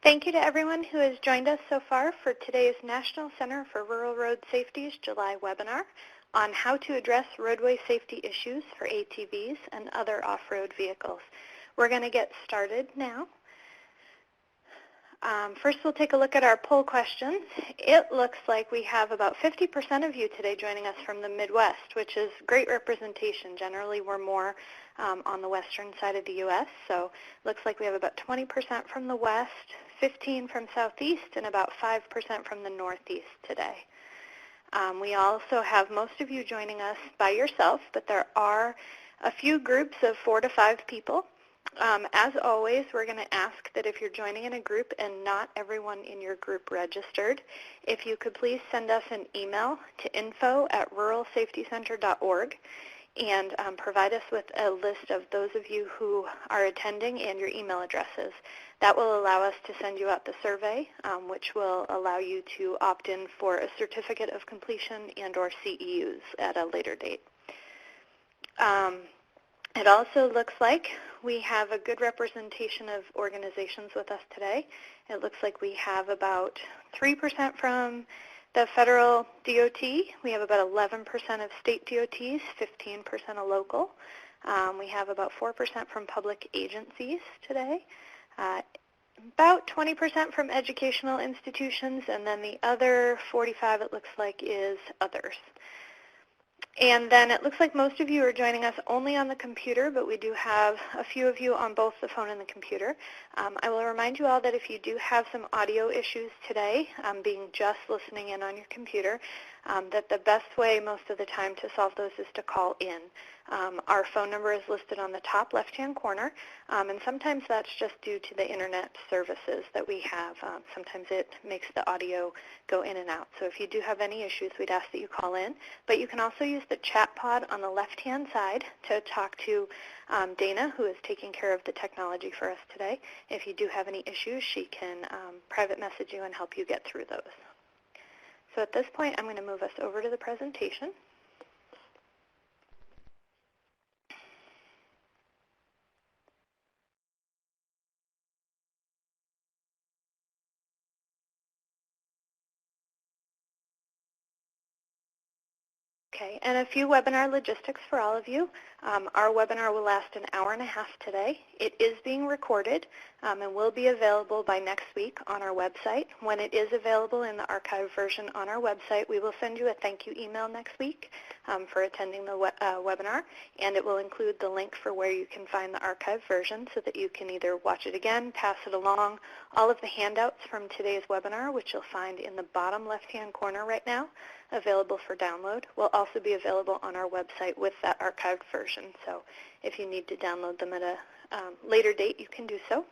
Thank you to everyone who has joined us so far for today's National Center for Rural Road Safety's July webinar on how to address roadway safety issues for ATVs and other off-road vehicles. We're going to get started now. First, we'll take a look at our poll questions. It looks like we have about 50% of you today joining us from the Midwest, which is great representation. Generally, we're more on the western side of the U.S., so it looks like we have about 20% from the West, 15% from Southeast, and about 5% from the Northeast today. We also have most of you joining us by yourself, but there are a few groups of 4 to 5 people. As always, we're going to ask that if you're joining in a group and not everyone in your group registered, if you could please send us an email to info@ruralsafetycenter.org and provide us with a list of those of you who are attending and your email addresses. That will allow us to send you out the survey, which will allow you to opt in for a certificate of completion and or CEUs at a later date. It also looks like we have a good representation of organizations with us today. It looks like we have about 3% from the federal DOT. We have about 11% of state DOTs, 15% of local. We have about 4% from public agencies today, about 20% from educational institutions, and then the other 45, it looks like, is others. And then it looks like most of you are joining us only on the computer, but we do have a few of you on both the phone and the computer. I will remind you all that if you do have some audio issues today, being just listening in on your computer, that the best way most of the time to solve those is to call in. Our phone number is listed on the top left-hand corner, and sometimes that's just due to the internet services that we have. Sometimes it makes the audio go in and out. So if you do have any issues, we'd ask that you call in. But you can also use the chat pod on the left-hand side to talk to Dana, who is taking care of the technology for us today. If you do have any issues, she can private message you and help you get through those. So at this point, I'm going to move us over to the presentation. Okay, and a few webinar logistics for all of you. Our webinar will last an hour and a half today. It is being recorded and will be available by next week on our website. When it is available in the archived version on our website, we will send you a thank you email next week for attending the webinar, and it will include the link for where you can find the archived version so that you can either watch it again, pass it along. All of the handouts from today's webinar, which you'll find in the bottom left-hand corner right now, available for download, will also be available on our website with that archived version. So if you need to download them at a later date, you can do so.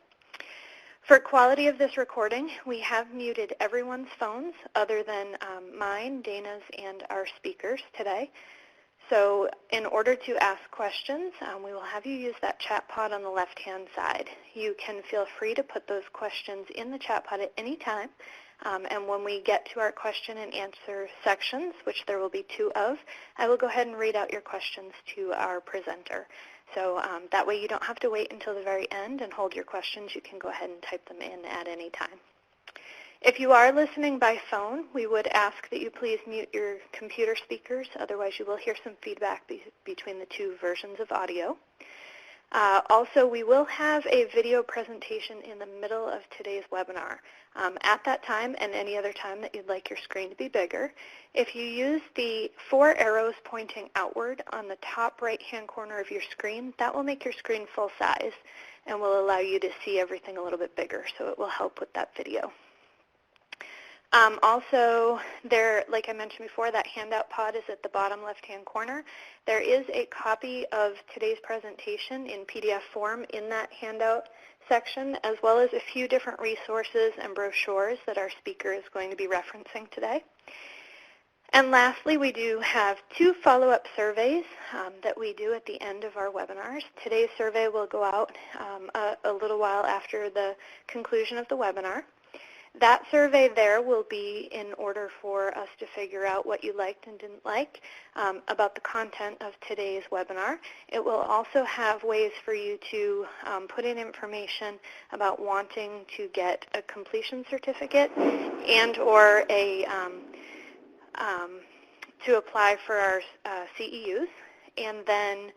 For quality of this recording, we have muted everyone's phones other than mine, Dana's, and our speakers today. So in order to ask questions, we will have you use that chat pod on the left-hand side. You can feel free to put those questions in the chat pod at any time. And when we get to our question and answer sections, which there will be 2 of, I will go ahead and read out your questions to our presenter. So that way you don't have to wait until the very end and hold your questions. You can go ahead and type them in at any time. If you are listening by phone, we would ask that you please mute your computer speakers. Otherwise, you will hear some feedback between the 2 versions of audio. Also, we will have a video presentation in the middle of today's webinar. At that time and any other time that you'd like your screen to be bigger, if you use the 4 arrows pointing outward on the top right-hand corner of your screen, that will make your screen full size and will allow you to see everything a little bit bigger, so it will help with that video. Also, like I mentioned before, that handout pod is at the bottom left-hand corner. There is a copy of today's presentation in PDF form in that handout section, as well as a few different resources and brochures that our speaker is going to be referencing today. And lastly, we do have 2 follow-up surveys that we do at the end of our webinars. Today's survey will go out a little while after the conclusion of the webinar. That survey there will be in order for us to figure out what you liked and didn't like about the content of today's webinar. It will also have ways for you to put in information about wanting to get a completion certificate and or to apply for our CEUs. And then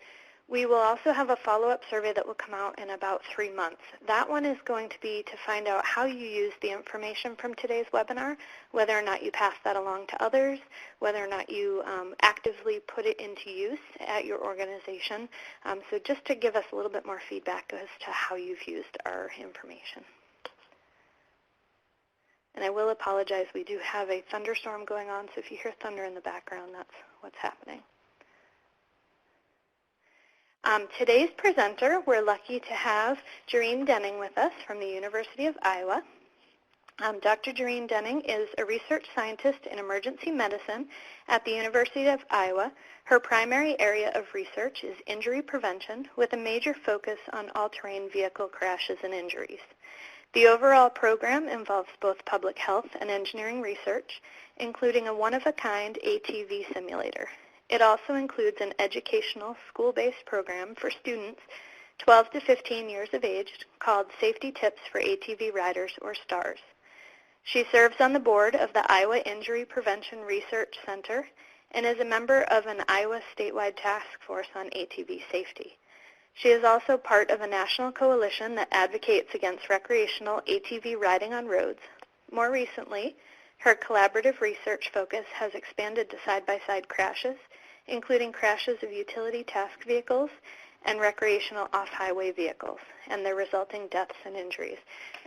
we will also have a follow-up survey that will come out in about 3 months. That one is going to be to find out how you use the information from today's webinar, whether or not you pass that along to others, whether or not you actively put it into use at your organization. So just to give us a little bit more feedback as to how you've used our information. And I will apologize, we do have a thunderstorm going on, so if you hear thunder in the background, that's what's happening. Today's presenter, we're lucky to have Gerene Denning with us from the University of Iowa. Dr. Gerene Denning is a research scientist in emergency medicine at the University of Iowa. Her primary area of research is injury prevention with a major focus on all-terrain vehicle crashes and injuries. The overall program involves both public health and engineering research, including a one-of-a-kind ATV simulator. It also includes an educational school-based program for students 12 to 15 years of age called Safety Tips for ATV Riders, or STARS. She serves on the board of the Iowa Injury Prevention Research Center and is a member of an Iowa statewide task force on ATV safety. She is also part of a national coalition that advocates against recreational ATV riding on roads. More recently, her collaborative research focus has expanded to side-by-side crashes, including crashes of utility task vehicles and recreational off-highway vehicles, and their resulting deaths and injuries.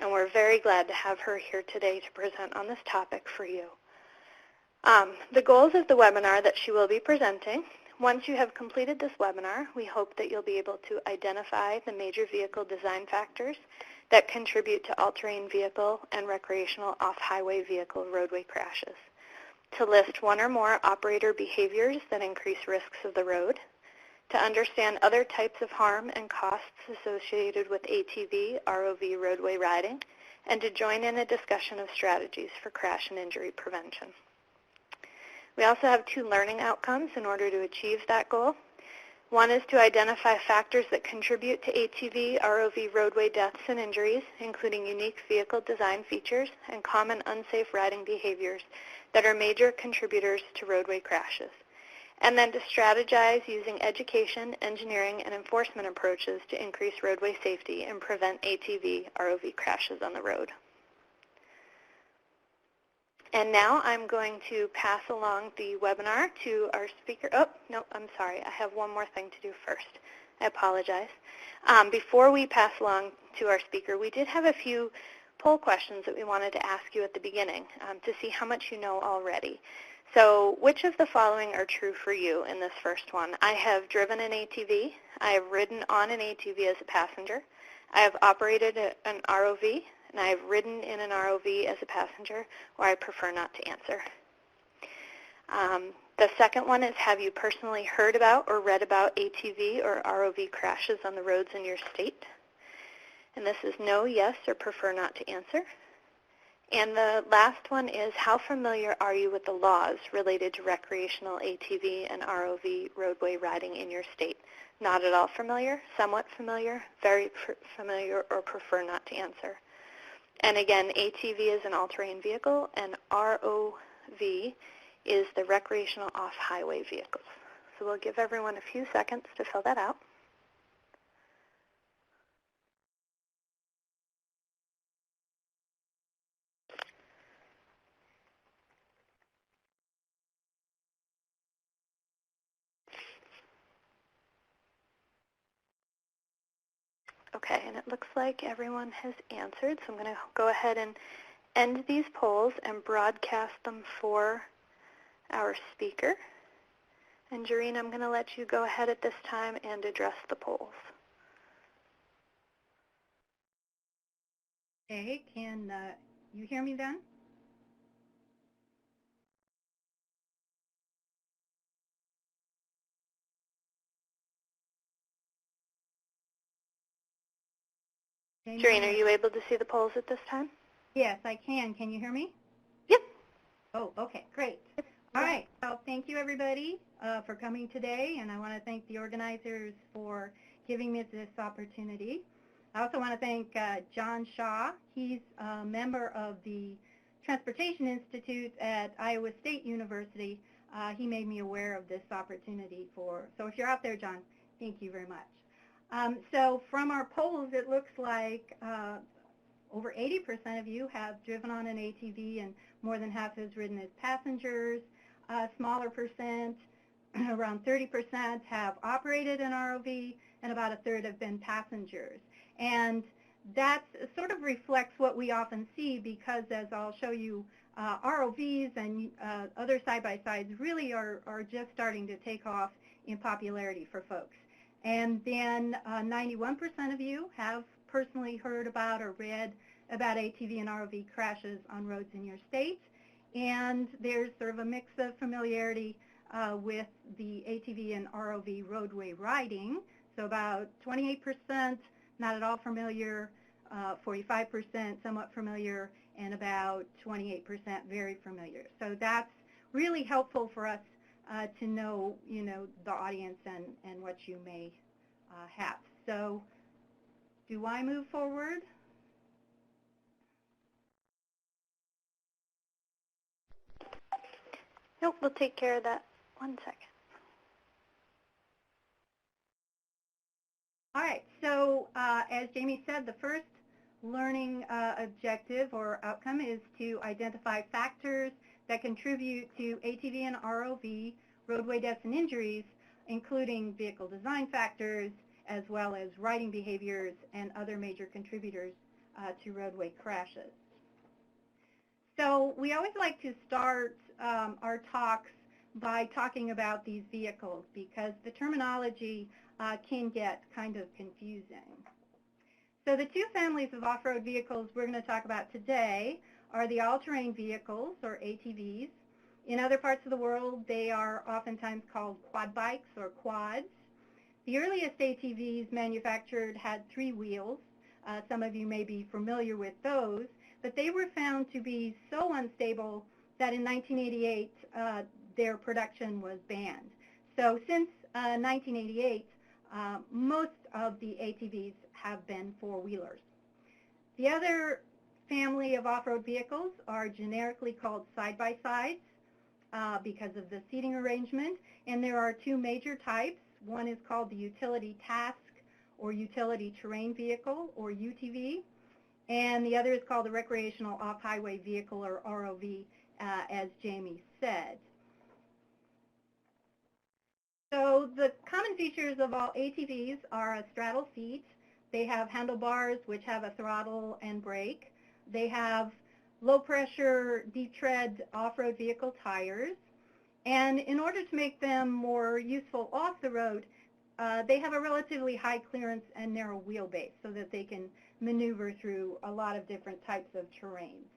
And we're very glad to have her here today to present on this topic for you. The goals of the webinar that she will be presenting: once you have completed this webinar, we hope that you'll be able to identify the major vehicle design factors that contribute to all-terrain vehicle and recreational off-highway vehicle roadway crashes, to list one or more operator behaviors that increase risks of the road, to understand other types of harm and costs associated with ATV, ROV roadway riding, and to join in a discussion of strategies for crash and injury prevention. We also have 2 learning outcomes in order to achieve that goal. One is to identify factors that contribute to ATV, ROV roadway deaths and injuries, including unique vehicle design features and common unsafe riding behaviors that are major contributors to roadway crashes. And then to strategize using education, engineering, and enforcement approaches to increase roadway safety and prevent ATV, ROV crashes on the road. And now I'm going to pass along the webinar to our speaker. Oh, no, I'm sorry. I have one more thing to do first. I apologize. Before we pass along to our speaker, we did have a few poll questions that we wanted to ask you at the beginning to see how much you know already. So which of the following are true for you in this first one? I have driven an ATV. I have ridden on an ATV as a passenger. I have operated an ROV. And I have ridden in an ROV as a passenger, or I prefer not to answer. The second one is, have you personally heard about or read about ATV or ROV crashes on the roads in your state? And this is no, yes, or prefer not to answer. And the last one is, how familiar are you with the laws related to recreational ATV and ROV roadway riding in your state? Not at all familiar, somewhat familiar, very familiar, or prefer not to answer. And again, ATV is an all-terrain vehicle, and ROV is the recreational off-highway vehicles. So we'll give everyone a few seconds to fill that out. Okay, and it looks like everyone has answered, so I'm going to go ahead and end these polls and broadcast them for our speaker. And Gerene, I'm going to let you go ahead at this time and address the polls. Okay, can you hear me then? Gerene, are you able to see the polls at this time? Yes, I can. Can you hear me? Yep. Oh, okay, great. All right, so thank you everybody for coming today, and I want to thank the organizers for giving me this opportunity. I also want to thank John Shaw. He's a member of the Transportation Institute at Iowa State University. He made me aware of this opportunity so if you're out there, John, thank you very much. So from our polls, it looks like over 80% of you have driven on an ATV, and more than half has ridden as passengers. A smaller percent, around 30%, have operated an ROV, and about a third have been passengers. And that sort of reflects what we often see, because as I'll show you, ROVs and other side-by-sides really are just starting to take off in popularity for folks. And then 91% of you have personally heard about or read about ATV and ROV crashes on roads in your state. And there's sort of a mix of familiarity with the ATV and ROV roadway riding. So about 28% not at all familiar, 45% somewhat familiar, and about 28% very familiar. So that's really helpful for us to know, the audience and what you may have. So do I move forward? Nope, we'll take care of that. 1 second. All right, so as Jamie said, the first learning objective or outcome is to identify factors that contribute to ATV and ROV roadway deaths and injuries, including vehicle design factors, as well as riding behaviors and other major contributors to roadway crashes. So we always like to start our talks by talking about these vehicles, because the terminology can get kind of confusing. So the two families of off-road vehicles we're going to talk about today are the all-terrain vehicles, or ATVs. In other parts of the world, they are oftentimes called quad bikes or quads. The earliest ATVs manufactured had 3 wheels. Some of you may be familiar with those, but they were found to be so unstable that in 1988 their production was banned. So since 1988, most of the ATVs have been 4-wheelers. The other family of off-road vehicles are generically called side-by-sides because of the seating arrangement, and there are 2 major types. One is called the utility task or utility terrain vehicle, or UTV, and the other is called the recreational off-highway vehicle, or ROV, as Jamie said. So the common features of all ATVs are a straddle seat. They have handlebars which have a throttle and brake. They have low-pressure, deep-tread off-road vehicle tires. And in order to make them more useful off the road, they have a relatively high clearance and narrow wheelbase so that they can maneuver through a lot of different types of terrains.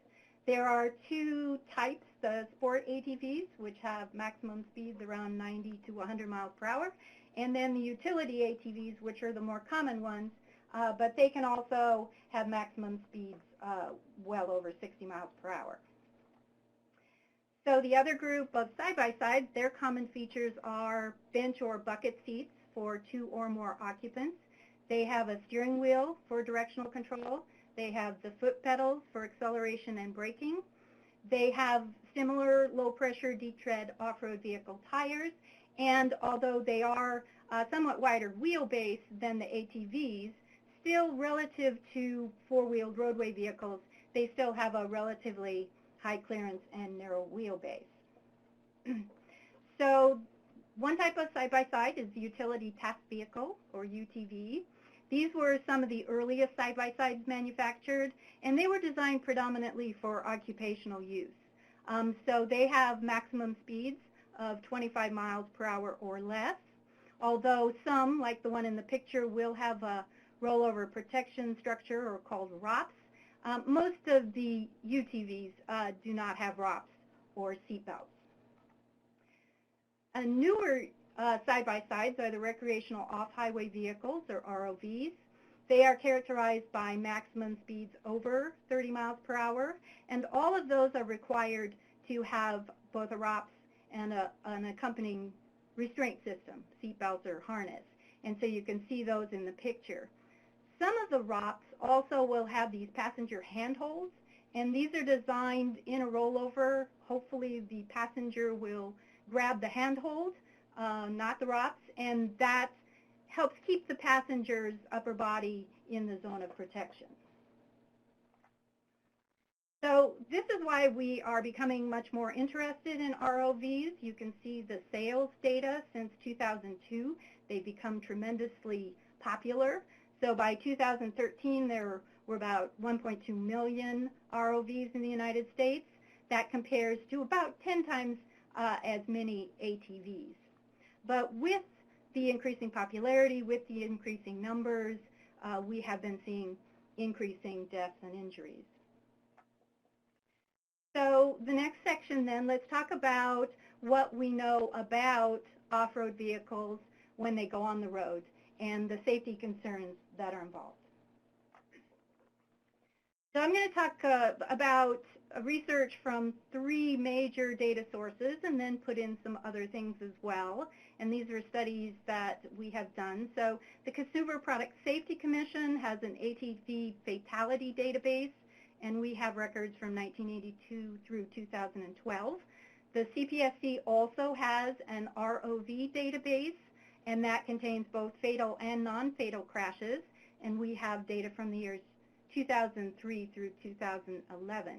There are 2 types, the sport ATVs, which have maximum speeds around 90 to 100 miles per hour, and then the utility ATVs, which are the more common ones, but they can also have maximum speeds well over 60 miles per hour. So the other group of side-by-sides, their common features are bench or bucket seats for 2 or more occupants. They have a steering wheel for directional control. They have the foot pedals for acceleration and braking. They have similar low-pressure, deep-tread off-road vehicle tires, and although they are somewhat wider wheelbase than the ATVs, still relative to 4-wheeled roadway vehicles, they still have a relatively high clearance and narrow wheelbase. So one type of side-by-side is the utility task vehicle, or UTV. These were some of the earliest side-by-sides manufactured, and they were designed predominantly for occupational use. So they have maximum speeds of 25 miles per hour or less, although some, like the one in the picture, will have a rollover protection structure, or called ROPs. Most of the UTVs do not have ROPs or seatbelts. Newer side-by-sides are the recreational off-highway vehicles, or ROVs. They are characterized by maximum speeds over 30 miles per hour, and all of those are required to have both a ROPS and an accompanying restraint system, seatbelts or harness. And so you can see those in the picture. Some of the ROPS also will have these passenger handholds, and these are designed in a rollover. Hopefully the passenger will grab the handhold, not the ROPS, and that helps keep the passenger's upper body in the zone of protection. So this is why we are becoming much more interested in ROVs. You can see the sales data since 2002. They've become tremendously popular. So by 2013, there were about 1.2 million ROVs in the United States. That compares to about 10 times as many ATVs. But with the increasing popularity, with the increasing numbers, we have been seeing increasing deaths and injuries. So the next section then, let's talk about what we know about off-road vehicles when they go on the road and the safety concerns that are involved. So I'm going to talk about research from 3 major data sources and then put in some other things as well. And these are studies that we have done. So the Consumer Product Safety Commission has an ATV fatality database, and we have records from 1982 through 2012. The CPSC also has an ROV database, and that contains both fatal and non-fatal crashes, and we have data from the years 2003 through 2011.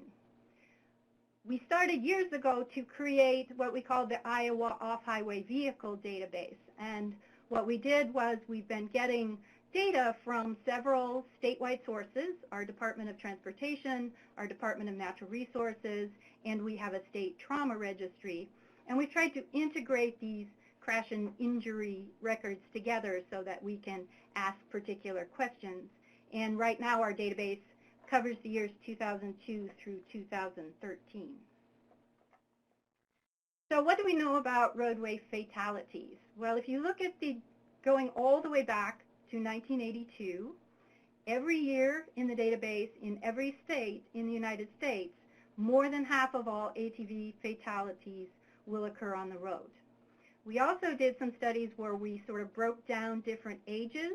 We started years ago to create what we call the Iowa Off-Highway Vehicle Database, and what we did was we've been getting data from several statewide sources, our Department of Transportation, our Department of Natural Resources, and we have a state trauma registry. And we've tried to integrate these crash and injury records together so that we can ask particular questions. And right now our database covers the years 2002 through 2013. So what do we know about roadway fatalities? Well, if you look at going all the way back to 1982, every year in the database in every state in the United States, more than half of all ATV fatalities will occur on the road. We also did some studies where we sort of broke down different ages,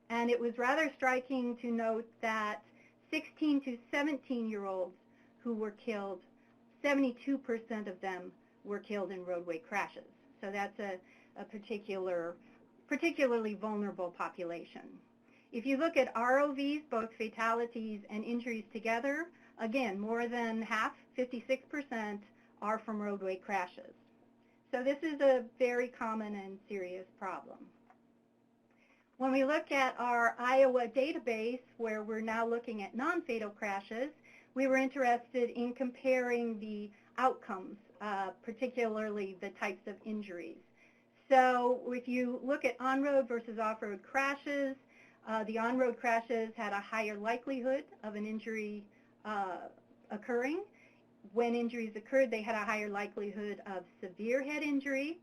and it was rather striking to note that 16 to 17-year-olds who were killed, 72% of them were killed in roadway crashes. So that's a particularly vulnerable population. If you look at ROVs, both fatalities and injuries together, again, more than half, 56%, are from roadway crashes. So this is a very common and serious problem. When we look at our Iowa database, where we're now looking at non-fatal crashes, we were interested in comparing the outcomes, particularly the types of injuries. So if you look at on-road versus off-road crashes, the on-road crashes had a higher likelihood of an injury occurring. When injuries occurred, they had a higher likelihood of severe head injury,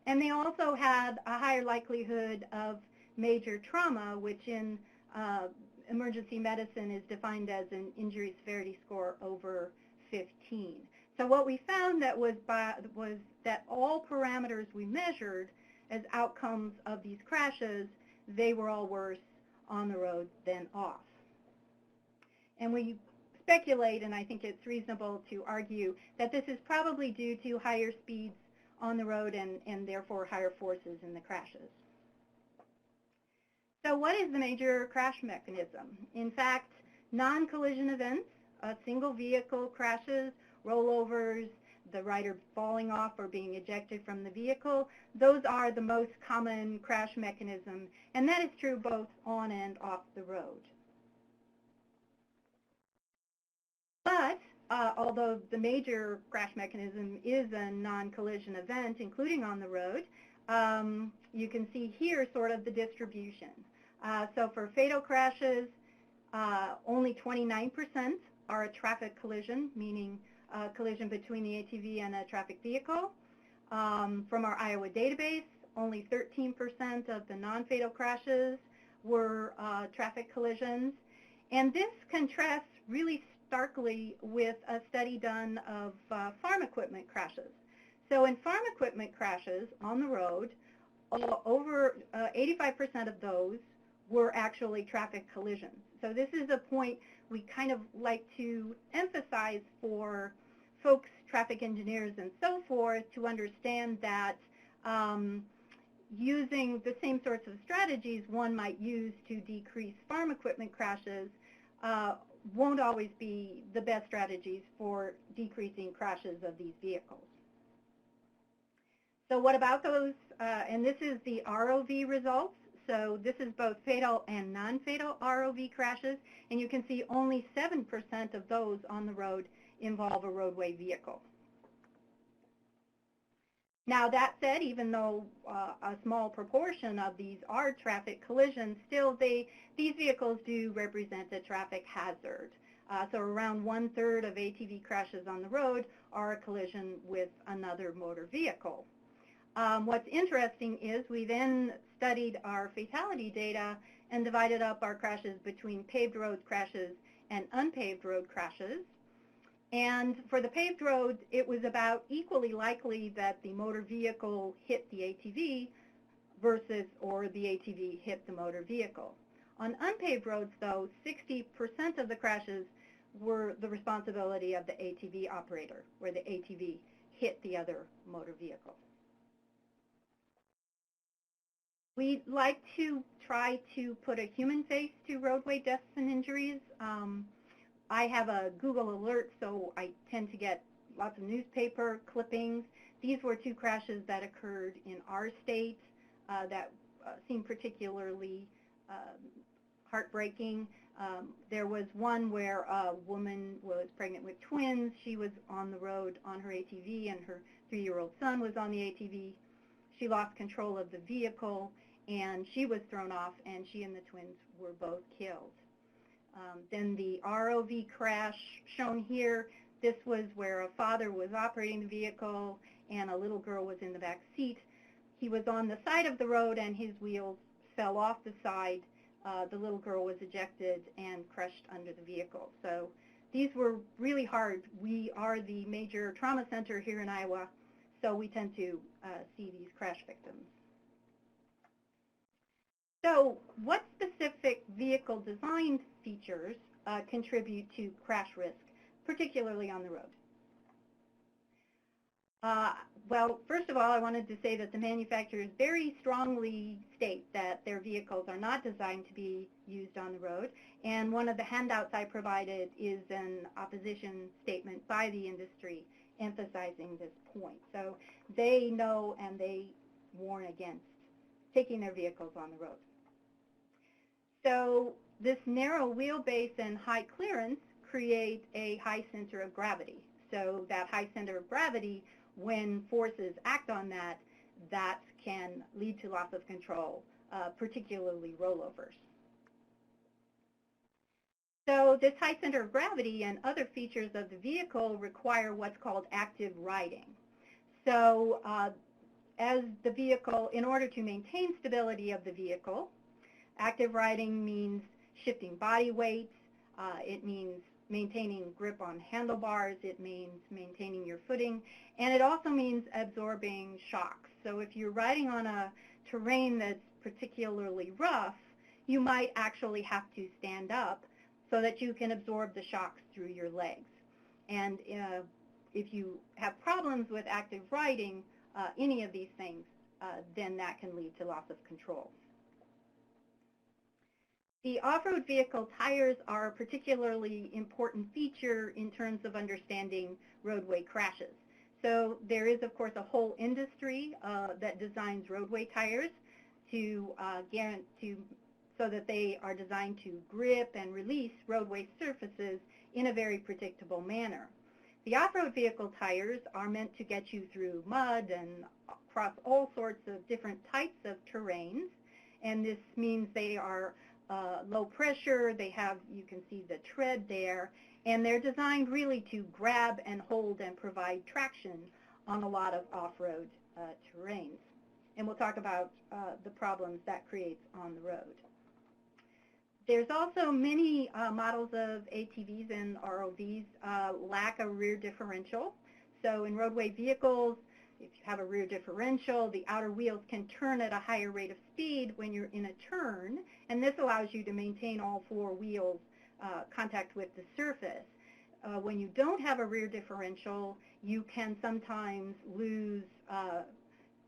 and they also had a higher likelihood of major trauma, which in emergency medicine is defined as an injury severity score over 15. So what we found that was that all parameters we measured as outcomes of these crashes, they were all worse on the road than off. And we speculate, and I think it's reasonable to argue, that this is probably due to higher speeds on the road and therefore higher forces in the crashes. So what is the major crash mechanism? In fact, non-collision events, single vehicle crashes, rollovers, the rider falling off or being ejected from the vehicle, those are the most common crash mechanism, and that is true both on and off the road. But although the major crash mechanism is a non-collision event, including on the road, you can see here sort of the distribution. So for fatal crashes, only 29% are a traffic collision, meaning a collision between the ATV and a traffic vehicle. From our Iowa database, only 13% of the non-fatal crashes were traffic collisions. And this contrasts really starkly with a study done of farm equipment crashes. So in farm equipment crashes on the road, over 85% of those were actually traffic collisions. So this is a point we kind of like to emphasize for folks, traffic engineers and so forth, to understand that using the same sorts of strategies one might use to decrease farm equipment crashes won't always be the best strategies for decreasing crashes of these vehicles. So what about those, and this is the ROV results. So this is both fatal and non-fatal ROV crashes, and you can see only 7% of those on the road involve a roadway vehicle. Now that said, even though a small proportion of these are traffic collisions, still these vehicles do represent a traffic hazard. So around 1/3 of ATV crashes on the road are a collision with another motor vehicle. What's interesting is we then studied our fatality data and divided up our crashes between paved road crashes and unpaved road crashes. And for the paved roads, it was about equally likely that the motor vehicle hit the ATV or the ATV hit the motor vehicle. On unpaved roads, though, 60% of the crashes were the responsibility of the ATV operator, where the ATV hit the other motor vehicle. We like to try to put a human face to roadway deaths and injuries. I have a Google alert, so I tend to get lots of newspaper clippings. These were 2 crashes that occurred in our state that seemed particularly heartbreaking. There was one where a woman was pregnant with twins. She was on the road on her ATV, and her 3-year-old son was on the ATV. She lost control of the vehicle, and she was thrown off, and she and the twins were both killed. Then the ROV crash shown here, this was where a father was operating the vehicle and a little girl was in the back seat. He was on the side of the road and his wheels fell off the side. The little girl was ejected and crushed under the vehicle. So these were really hard. We are the major trauma center here in Iowa, so we tend to see these crash victims. So what specific vehicle design features contribute to crash risk, particularly on the road? Well, first of all, I wanted to say that the manufacturers very strongly state that their vehicles are not designed to be used on the road. And one of the handouts I provided is an opposition statement by the industry emphasizing this point. So they know and they warn against taking their vehicles on the road. So this narrow wheelbase and high clearance create a high center of gravity. So that high center of gravity, when forces act on that, that can lead to loss of control, particularly rollovers. So this high center of gravity and other features of the vehicle require what's called active riding. So as the vehicle, in order to maintain stability of the vehicle, active riding means shifting body weight. It means maintaining grip on handlebars. It means maintaining your footing. And it also means absorbing shocks. So if you're riding on a terrain that's particularly rough, you might actually have to stand up so that you can absorb the shocks through your legs. And if you have problems with active riding, any of these things, then that can lead to loss of control. The off-road vehicle tires are a particularly important feature in terms of understanding roadway crashes. So there is, of course, a whole industry that designs roadway tires so that they are designed to grip and release roadway surfaces in a very predictable manner. The off-road vehicle tires are meant to get you through mud and across all sorts of different types of terrains, and this means they are low pressure. They have, you can see the tread there, and they're designed really to grab and hold and provide traction on a lot of off-road terrains. And we'll talk about the problems that creates on the road. There's also many models of ATVs and ROVs lack a rear differential. So in roadway vehicles, if you have a rear differential, the outer wheels can turn at a higher rate of speed when you're in a turn, and this allows you to maintain all four wheels contact with the surface. When you don't have a rear differential, you can sometimes lose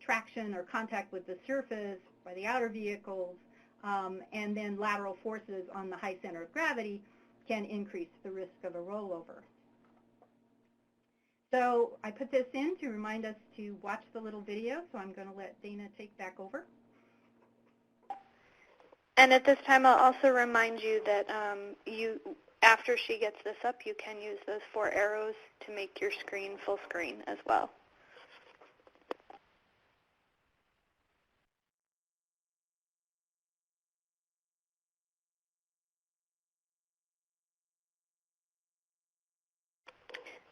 traction or contact with the surface by the outer vehicles, and then lateral forces on the high center of gravity can increase the risk of a rollover. So I put this in to remind us to watch the little video, so I'm going to let Dana take back over. And at this time, I'll also remind you that after she gets this up, you can use those 4 arrows to make your screen full screen as well.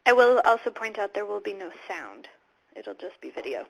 I will also point out there will be no sound. It'll just be video.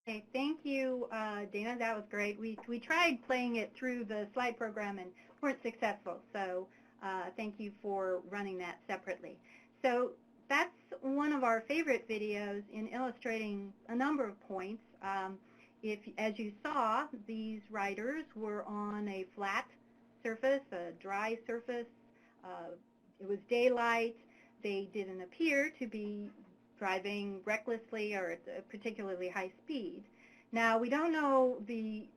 Okay, thank you, Dana. That was great. We tried playing it through the slide program and weren't successful, so thank you for running that separately. So that's one of our favorite videos in illustrating a number of points. As you saw, these riders were on a flat surface, a dry surface. It was daylight. They didn't appear to be driving recklessly or at a particularly high speed. Now, we don't know, the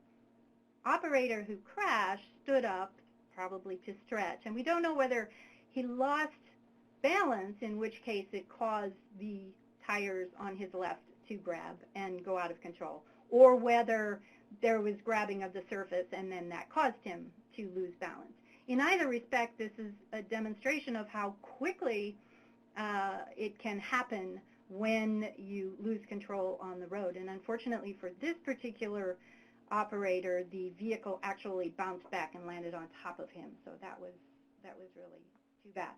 operator who crashed stood up, probably to stretch, and we don't know whether he lost balance, in which case it caused the tires on his left to grab and go out of control, or whether there was grabbing of the surface and then that caused him to lose balance. In either respect, this is a demonstration of how quickly it can happen when you lose control on the road. And unfortunately for this particular operator, the vehicle actually bounced back and landed on top of him. So that was really too bad.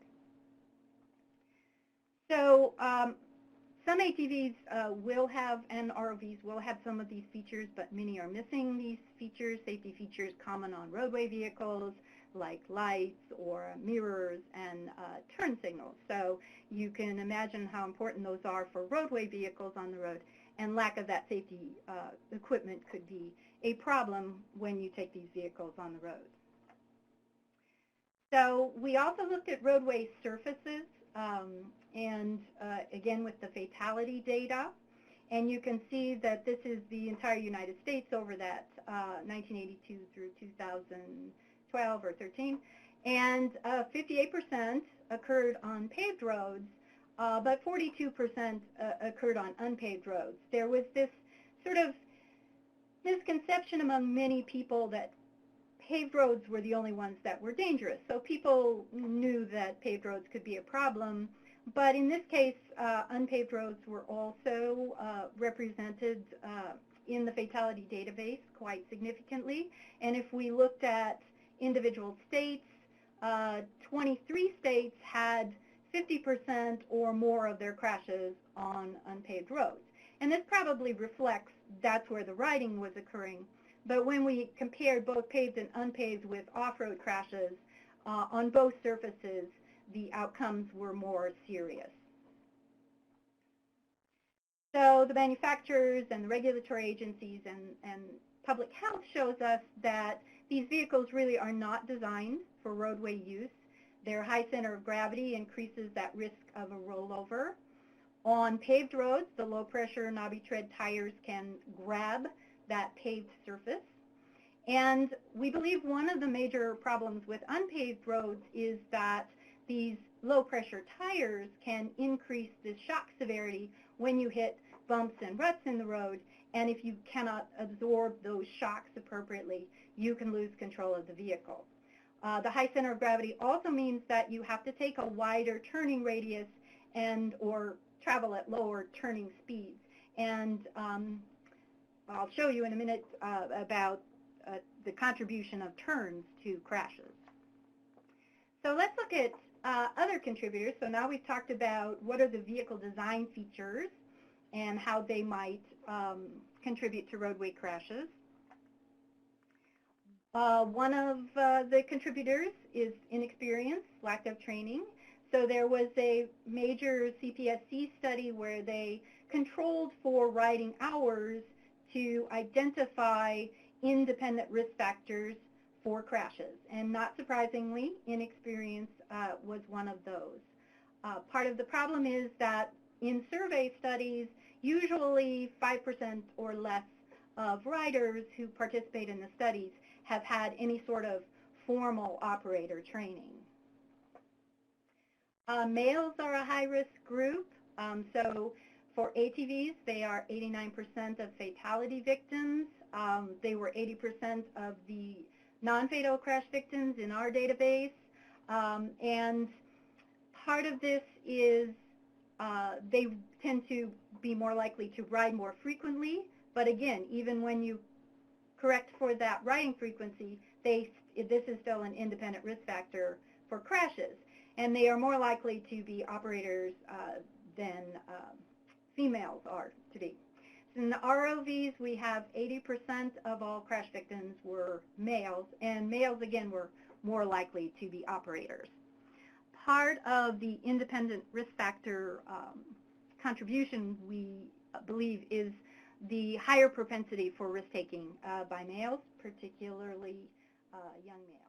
So some ATVs will have, and ROVs will have some of these features, but many are missing these features, safety features common on roadway vehicles, like lights or mirrors and turn signals. So you can imagine how important those are for roadway vehicles on the road, and lack of that safety equipment could be a problem when you take these vehicles on the road. So we also looked at roadway surfaces, and again with the fatality data, and you can see that this is the entire United States over that 1982 through 2012 or 13, and 58% occurred on paved roads, but 42% occurred on unpaved roads. There was this sort of misconception among many people that paved roads were the only ones that were dangerous. So people knew that paved roads could be a problem, but in this case, unpaved roads were also represented in the fatality database quite significantly. And if we looked at individual states, 23 states had 50% or more of their crashes on unpaved roads. And this probably reflects that's where the riding was occurring. But when we compared both paved and unpaved with off-road crashes, on both surfaces, the outcomes were more serious. So the manufacturers and the regulatory agencies and public health shows us that these vehicles really are not designed for roadway use. Their high center of gravity increases that risk of a rollover. On paved roads, the low-pressure knobby tread tires can grab that paved surface. And we believe one of the major problems with unpaved roads is that these low-pressure tires can increase the shock severity when you hit bumps and ruts in the road, and if you cannot absorb those shocks appropriately, you can lose control of the vehicle. The high center of gravity also means that you have to take a wider turning radius and or travel at lower turning speeds. And I'll show you in a minute about the contribution of turns to crashes. So let's look at other contributors. So now we've talked about what are the vehicle design features and how they might contribute to roadway crashes. One of the contributors is inexperience, lack of training. So there was a major CPSC study where they controlled for riding hours to identify independent risk factors for crashes. And not surprisingly, inexperience was one of those. Part of the problem is that in survey studies, usually 5% or less of riders who participate in the studies have had any sort of formal operator training. Males are a high-risk group. So for ATVs, they are 89% of fatality victims. They were 80% of the non-fatal crash victims in our database. And part of this is they tend to be more likely to ride more frequently. But again, even when you correct for that riding frequency, this is still an independent risk factor for crashes. And they are more likely to be operators than females are to be. In the ROVs, we have 80% of all crash victims were males, and males, again, were more likely to be operators. Part of the independent risk factor contribution, we believe, is the higher propensity for risk-taking by males, particularly young males.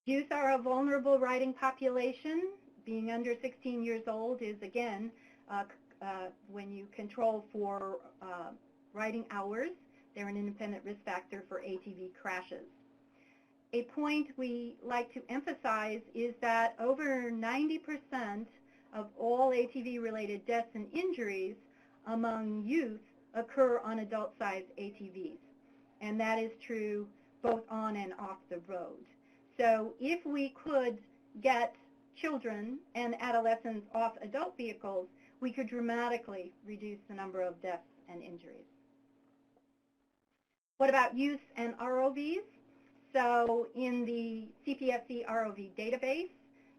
Youth are a vulnerable riding population. Being under 16 years old is, again, when you control for riding hours, they're an independent risk factor for ATV crashes. A point we like to emphasize is that over 90% of all ATV-related deaths and injuries among youth occur on adult-sized ATVs, and that is true both on and off the road. So if we could get children and adolescents off adult vehicles, we could dramatically reduce the number of deaths and injuries. What about youth and ROVs? So in the CPSC ROV database,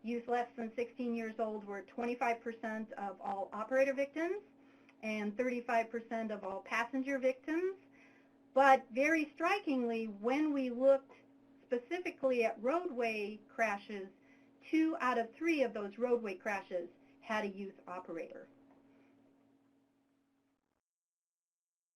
youth less than 16 years old were 25% of all operator victims and 35% of all passenger victims. But very strikingly, when we looked specifically at roadway crashes, 2 out of 3 of those roadway crashes had a youth operator.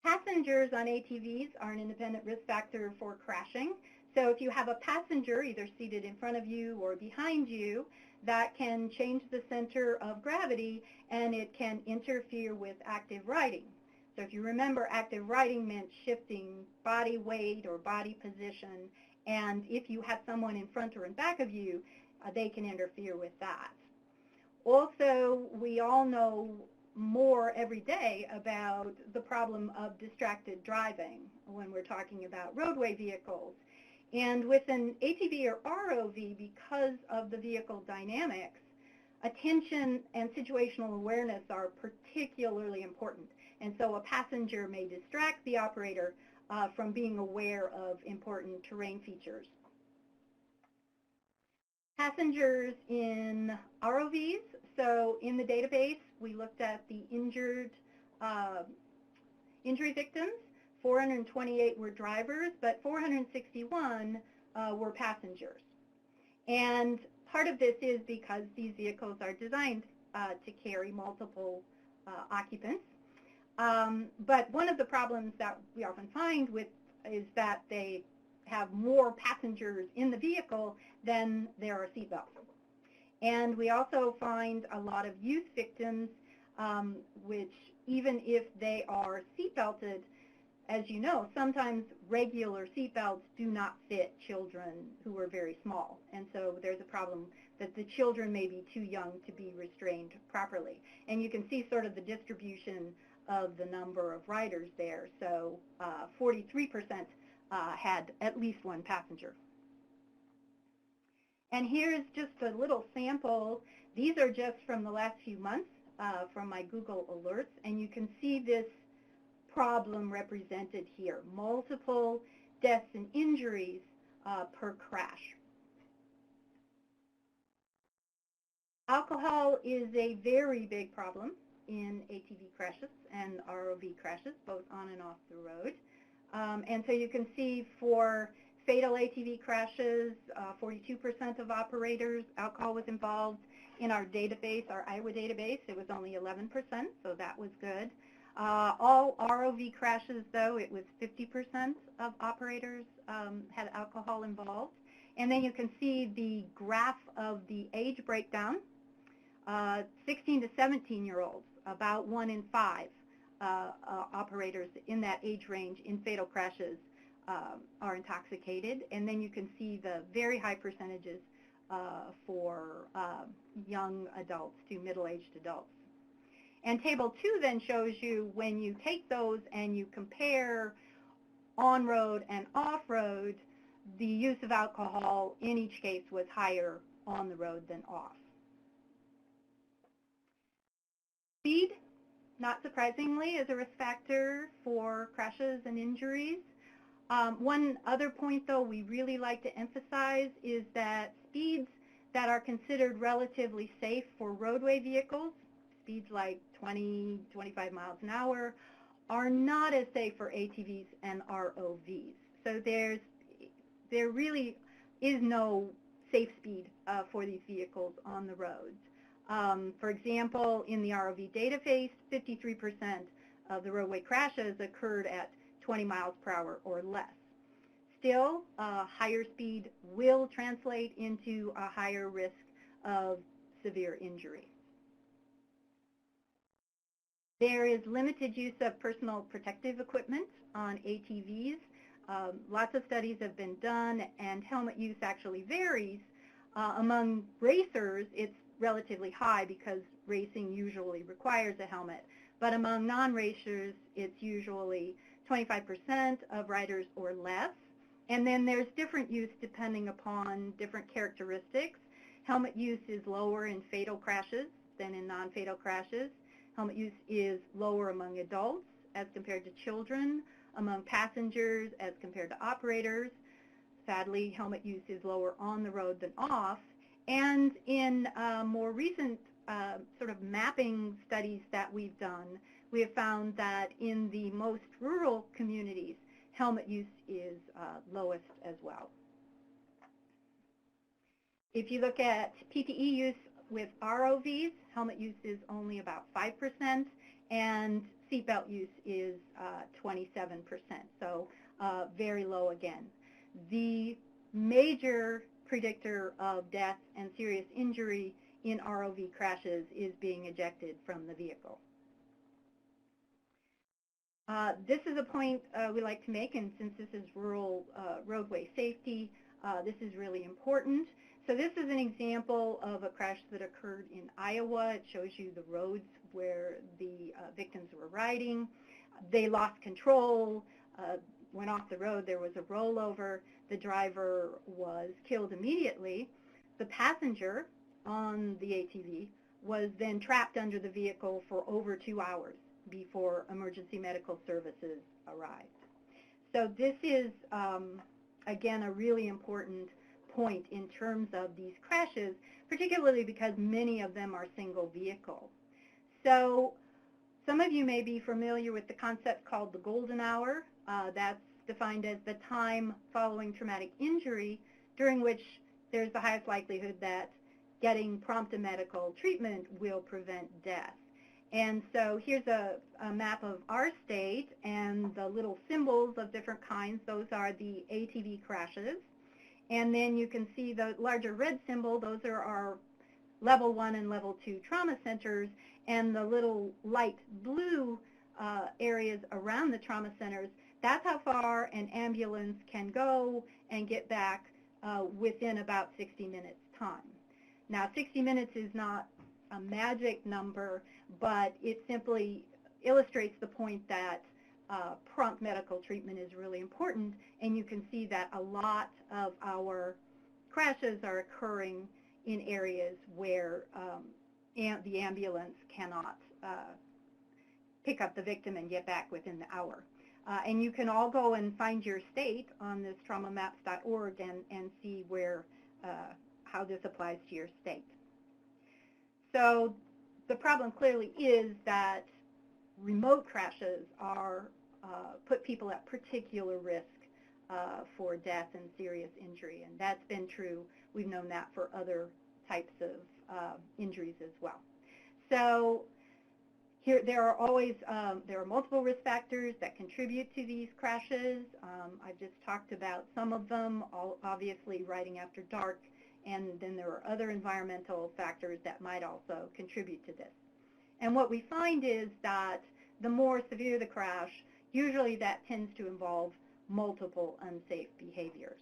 Passengers on ATVs are an independent risk factor for crashing. So if you have a passenger either seated in front of you or behind you, that can change the center of gravity and it can interfere with active riding. So if you remember, active riding meant shifting body weight or body position, and if you have someone in front or in back of you, they can interfere with that. Also, we all know more every day about the problem of distracted driving when we're talking about roadway vehicles. And with an ATV or ROV, because of the vehicle dynamics, attention and situational awareness are particularly important. And so a passenger may distract the operator from being aware of important terrain features. Passengers in ROVs, so in the database, we looked at the injury victims. 428 were drivers, but 461 were passengers. And part of this is because these vehicles are designed to carry multiple occupants. But one of the problems that we often find is that they have more passengers in the vehicle than there are seatbelts. And we also find a lot of youth victims, which even if they are seatbelted, as you know, sometimes regular seatbelts do not fit children who are very small. And so there's a problem that the children may be too young to be restrained properly. And you can see sort of the distribution of the number of riders there. So 43% had at least one passenger. And here's just a little sample. These are just from the last few months from my Google alerts. And you can see this problem represented here, multiple deaths and injuries per crash. Alcohol is a very big problem in ATV crashes and ROV crashes, both on and off the road. And so you can see for fatal ATV crashes, 42% of operators, alcohol was involved. In our database, our Iowa database, it was only 11%, so that was good. All ROV crashes, though, it was 50% of operators had alcohol involved. And then you can see the graph of the age breakdown. 16 to 17-year-olds, about 1 in 5 operators in that age range in fatal crashes are intoxicated. And then you can see the very high percentages for young adults to middle-aged adults. And Table 2 then shows you when you take those and you compare on-road and off-road, the use of alcohol in each case was higher on the road than off. Speed, not surprisingly, is a risk factor for crashes and injuries. One other point, though, we really like to emphasize is that speeds that are considered relatively safe for roadway vehicles, speeds like 20, 25 miles an hour, are not as safe for ATVs and ROVs. So there really is no safe speed for these vehicles on the roads. For example, in the ROV database, 53% of the roadway crashes occurred at 20 miles per hour or less. Still, higher speed will translate into a higher risk of severe injury. There is limited use of personal protective equipment on ATVs. Lots of studies have been done, and helmet use actually varies. Among racers, it's relatively high because racing usually requires a helmet. But among non-racers, it's usually 25% of riders or less. And then there's different use depending upon different characteristics. Helmet use is lower in fatal crashes than in non-fatal crashes. Helmet use is lower among adults as compared to children, among passengers as compared to operators. Sadly, helmet use is lower on the road than off. And in more recent sort of mapping studies that we've done, we have found that in the most rural communities, helmet use is lowest as well. If you look at PPE use with ROVs, helmet use is only about 5%, and seatbelt use is 27%, so very low again. The major predictor of death and serious injury in ROV crashes is being ejected from the vehicle. This is a point we like to make, and since this is rural roadway safety, this is really important. So this is an example of a crash that occurred in Iowa. It shows you the roads where the victims were riding. They lost control, went off the road. There was a rollover. The driver was killed immediately. The passenger on the ATV was then trapped under the vehicle for over 2 hours before emergency medical services arrived. So this is, again, a really important point in terms of these crashes, particularly because many of them are single vehicle. So some of you may be familiar with the concept called the golden hour. That's defined as the time following traumatic injury during which there's the highest likelihood that getting prompt medical treatment will prevent death. And so here's a map of our state, and the little symbols of different kinds, those are the ATV crashes. And then you can see the larger red symbol, those are our level 1 and level 2 trauma centers, and the little light blue areas around the trauma centers, that's how far an ambulance can go and get back within about 60 minutes time. Now, 60 minutes is not a magic number, but it simply illustrates the point that prompt medical treatment is really important, and you can see that a lot of our crashes are occurring in areas where the ambulance cannot pick up the victim and get back within the hour. And you can all go and find your state on this traumamaps.org and see where how this applies to your state. So the problem clearly is that remote crashes are put people at particular risk for death and serious injury, and that's been true. We've known that for other types of injuries as well. So here, there are multiple risk factors that contribute to these crashes. I've just talked about some of them, obviously riding after dark, and then there are other environmental factors that might also contribute to this. And what we find is that the more severe the crash, usually that tends to involve multiple unsafe behaviors.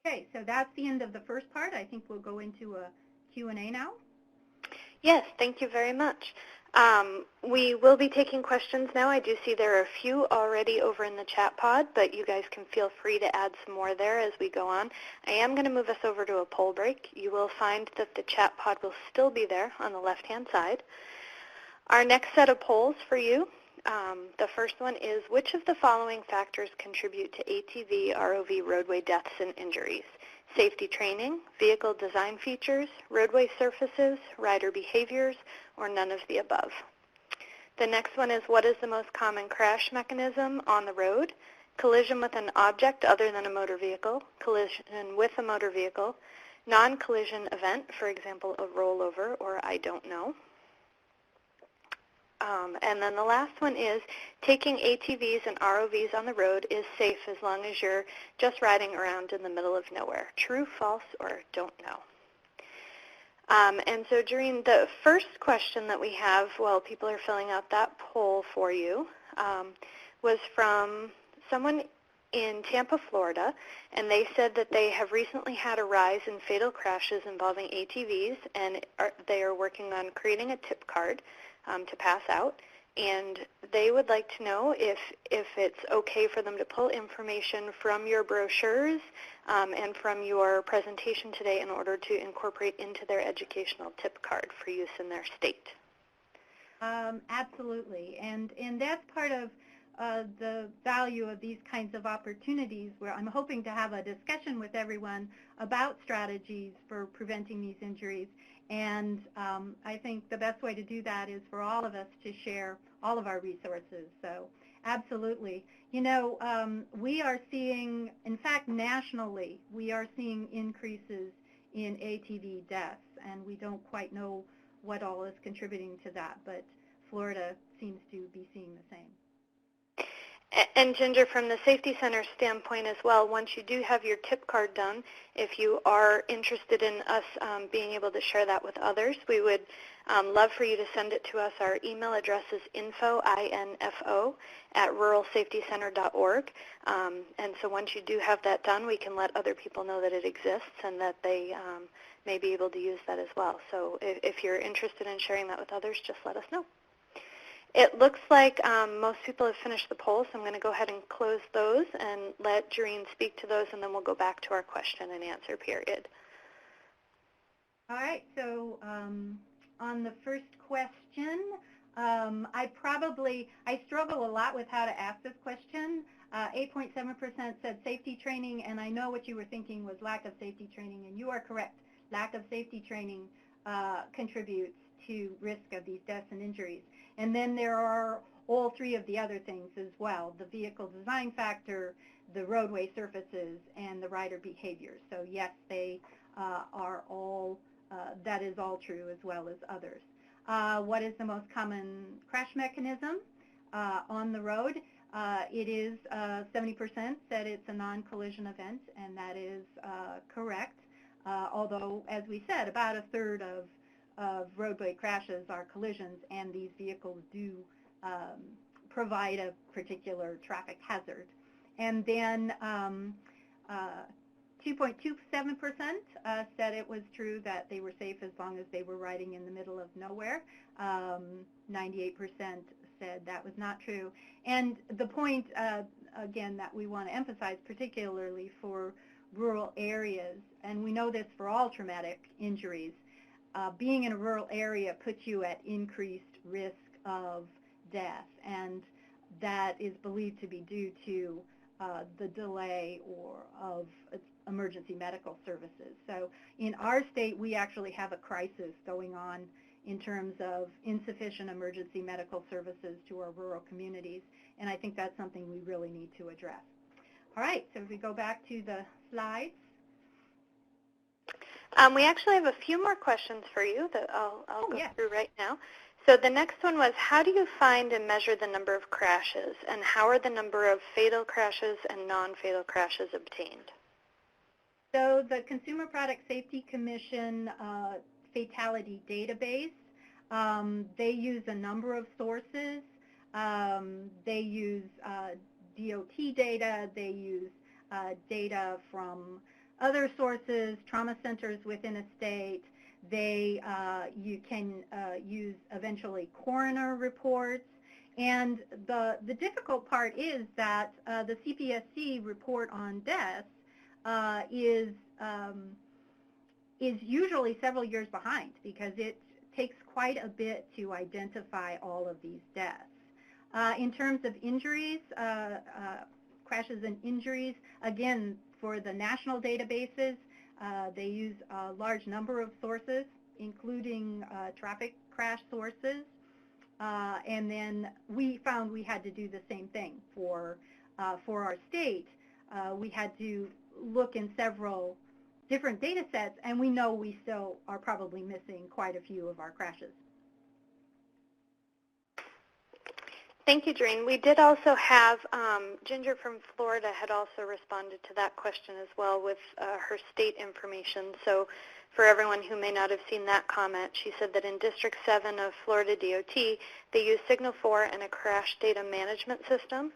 Okay, so that's the end of the first part. I think we'll go into a Q&A now. Yes, thank you very much. We will be taking questions now. I do see there are a few already over in the chat pod, but you guys can feel free to add some more there as we go on. I am going to move us over to a poll break. You will find that the chat pod will still be there on the left-hand side. Our next set of polls for you, the first one is, which of the following factors contribute to ATV, ROV roadway deaths and injuries? Safety training, vehicle design features, roadway surfaces, rider behaviors, or none of the above. The next one is, what is the most common crash mechanism on the road? Collision with an object other than a motor vehicle, collision with a motor vehicle, non-collision event, for example, a rollover or I don't know. And then the last one is, taking ATVs and ROVs on the road is safe as long as you're just riding around in the middle of nowhere. True, false, or don't know. And so, Gerene, the first question that we have while people are filling out that poll for you was from someone in Tampa, Florida, and they said that they have recently had a rise in fatal crashes involving ATVs, and they are working on creating a tip card to pass out, and they would like to know if it's okay for them to pull information from your brochures and from your presentation today in order to incorporate into their educational tip card for use in their state. Absolutely, and that's part of the value of these kinds of opportunities, where I'm hoping to have a discussion with everyone about strategies for preventing these injuries. And I think the best way to do that is for all of us to share all of our resources. So absolutely. You know, we are seeing, in fact, nationally, we are seeing increases in ATV deaths, and we don't quite know what all is contributing to that, but Florida seems to be seeing the same. And Ginger, from the Safety Center standpoint as well, once you do have your tip card done, if you are interested in us being able to share that with others, we would love for you to send it to us. Our email address is info, at ruralsafetycenter.org. And so once you do have that done, we can let other people know that it exists and that they may be able to use that as well. So if you're interested in sharing that with others, just let us know. It looks like most people have finished the polls, so I'm going to go ahead and close those and let Gerene speak to those, and then we'll go back to our question and answer period. All right, so on the first question, I struggle a lot with how to ask this question. 8.7% said safety training, and I know what you were thinking was lack of safety training, and you are correct. Lack of safety training contributes to risk of these deaths and injuries. And then there are all three of the other things as well, the vehicle design factor, the roadway surfaces, and the rider behaviors. So yes, they are all, that is all true, as well as others. What is the most common crash mechanism on the road? It is 70% said it's a non-collision event, and that is correct. Although, as we said, about a third of roadway crashes are collisions, and these vehicles do provide a particular traffic hazard. And then 2.27% said it was true that they were safe as long as they were riding in the middle of nowhere. 98% said that was not true. And the point, again, that we want to emphasize, particularly for rural areas, and we know this for all traumatic injuries, being in a rural area puts you at increased risk of death, and that is believed to be due to the delay of emergency medical services. So in our state, we actually have a crisis going on in terms of insufficient emergency medical services to our rural communities, and I think that's something we really need to address. All right, so if we go back to the slides. We actually have a few more questions for you that I'll go through right now. So the next one was, how do you find and measure the number of crashes, and how are the number of fatal crashes and non-fatal crashes obtained? So the Consumer Product Safety Commission fatality database, they use a number of sources. They use DOT data, they use data from other sources, trauma centers within a state. You can use eventually coroner reports. And the difficult part is that the CPSC report on deaths is usually several years behind, because it takes quite a bit to identify all of these deaths. In terms of injuries, crashes and injuries, again, for the national databases, they use a large number of sources, including traffic crash sources. And then we found we had to do the same thing for our state. We had to look in several different data sets, and we know we still are probably missing quite a few of our crashes. Thank you, Gerene. We did also have Ginger from Florida had also responded to that question as well with her state information. So for everyone who may not have seen that comment, she said that in District 7 of Florida DOT, they use Signal 4 and a crash data management system,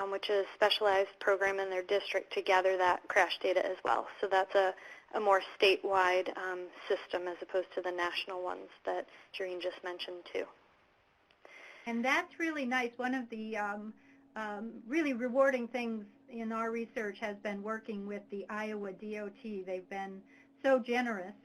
which is a specialized program in their district to gather that crash data as well. So that's a more statewide system as opposed to the national ones that Gerene just mentioned too. And that's really nice. One of the really rewarding things in our research has been working with the Iowa DOT. They've been so generous.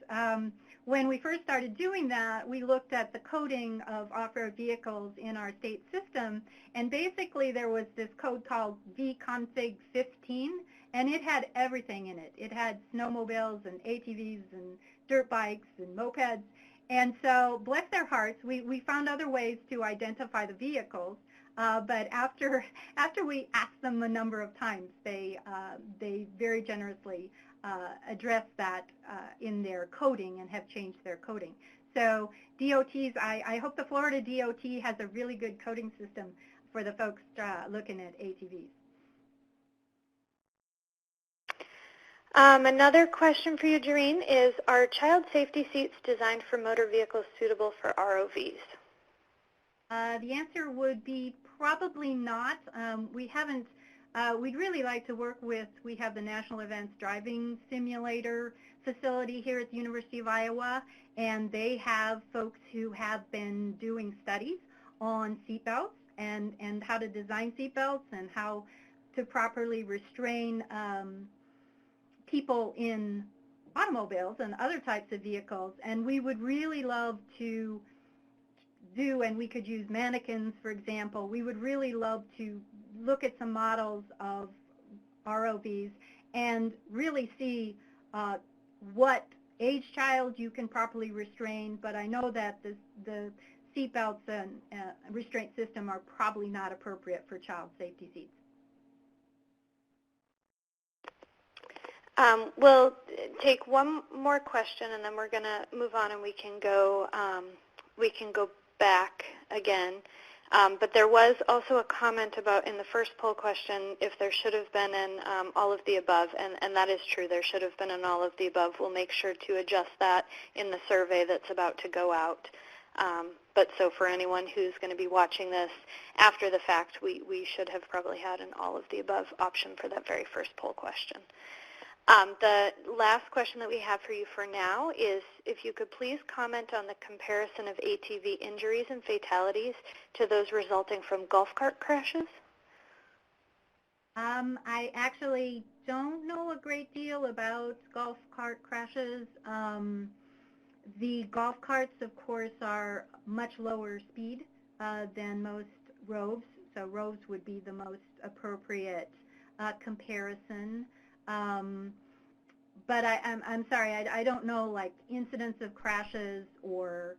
When we first started doing that, we looked at the coding of off-road vehicles in our state system, and basically there was this code called vconfig 15, and it had everything in it. It had snowmobiles and ATVs and dirt bikes and mopeds. And so, bless their hearts, we found other ways to identify the vehicles, but after we asked them a number of times, they very generously addressed that in their coding and have changed their coding. So DOTs, I hope the Florida DOT has a really good coding system for the folks looking at ATVs. Another question for you, Gerene, is, are child safety seats designed for motor vehicles suitable for ROVs? The answer would be probably not. We haven't. We'd really like to work with, we have the National Events Driving Simulator facility here at the University of Iowa, and they have folks who have been doing studies on seatbelts and how to design seatbelts and how to properly restrain people in automobiles and other types of vehicles, and we would really love to do, and we could use mannequins, for example. We would really love to look at some models of ROVs and really see what age child you can properly restrain, but I know that the seatbelts and restraint system are probably not appropriate for child safety seats. We'll take one more question, and then we're going to move on, and we can go back again. But there was also a comment about, in the first poll question, if there should have been an all of the above, and that is true. There should have been an all of the above. We'll make sure to adjust that in the survey that's about to go out. But so for anyone who's going to be watching this after the fact, we should have probably had an all of the above option for that very first poll question. The last question that we have for you for now is if you could please comment on the comparison of ATV injuries and fatalities to those resulting from golf cart crashes. I actually don't know a great deal about golf cart crashes. The golf carts, of course, are much lower speed than most ROVs, so ROVs would be the most appropriate comparison. But I'm sorry, I don't know like incidents of crashes or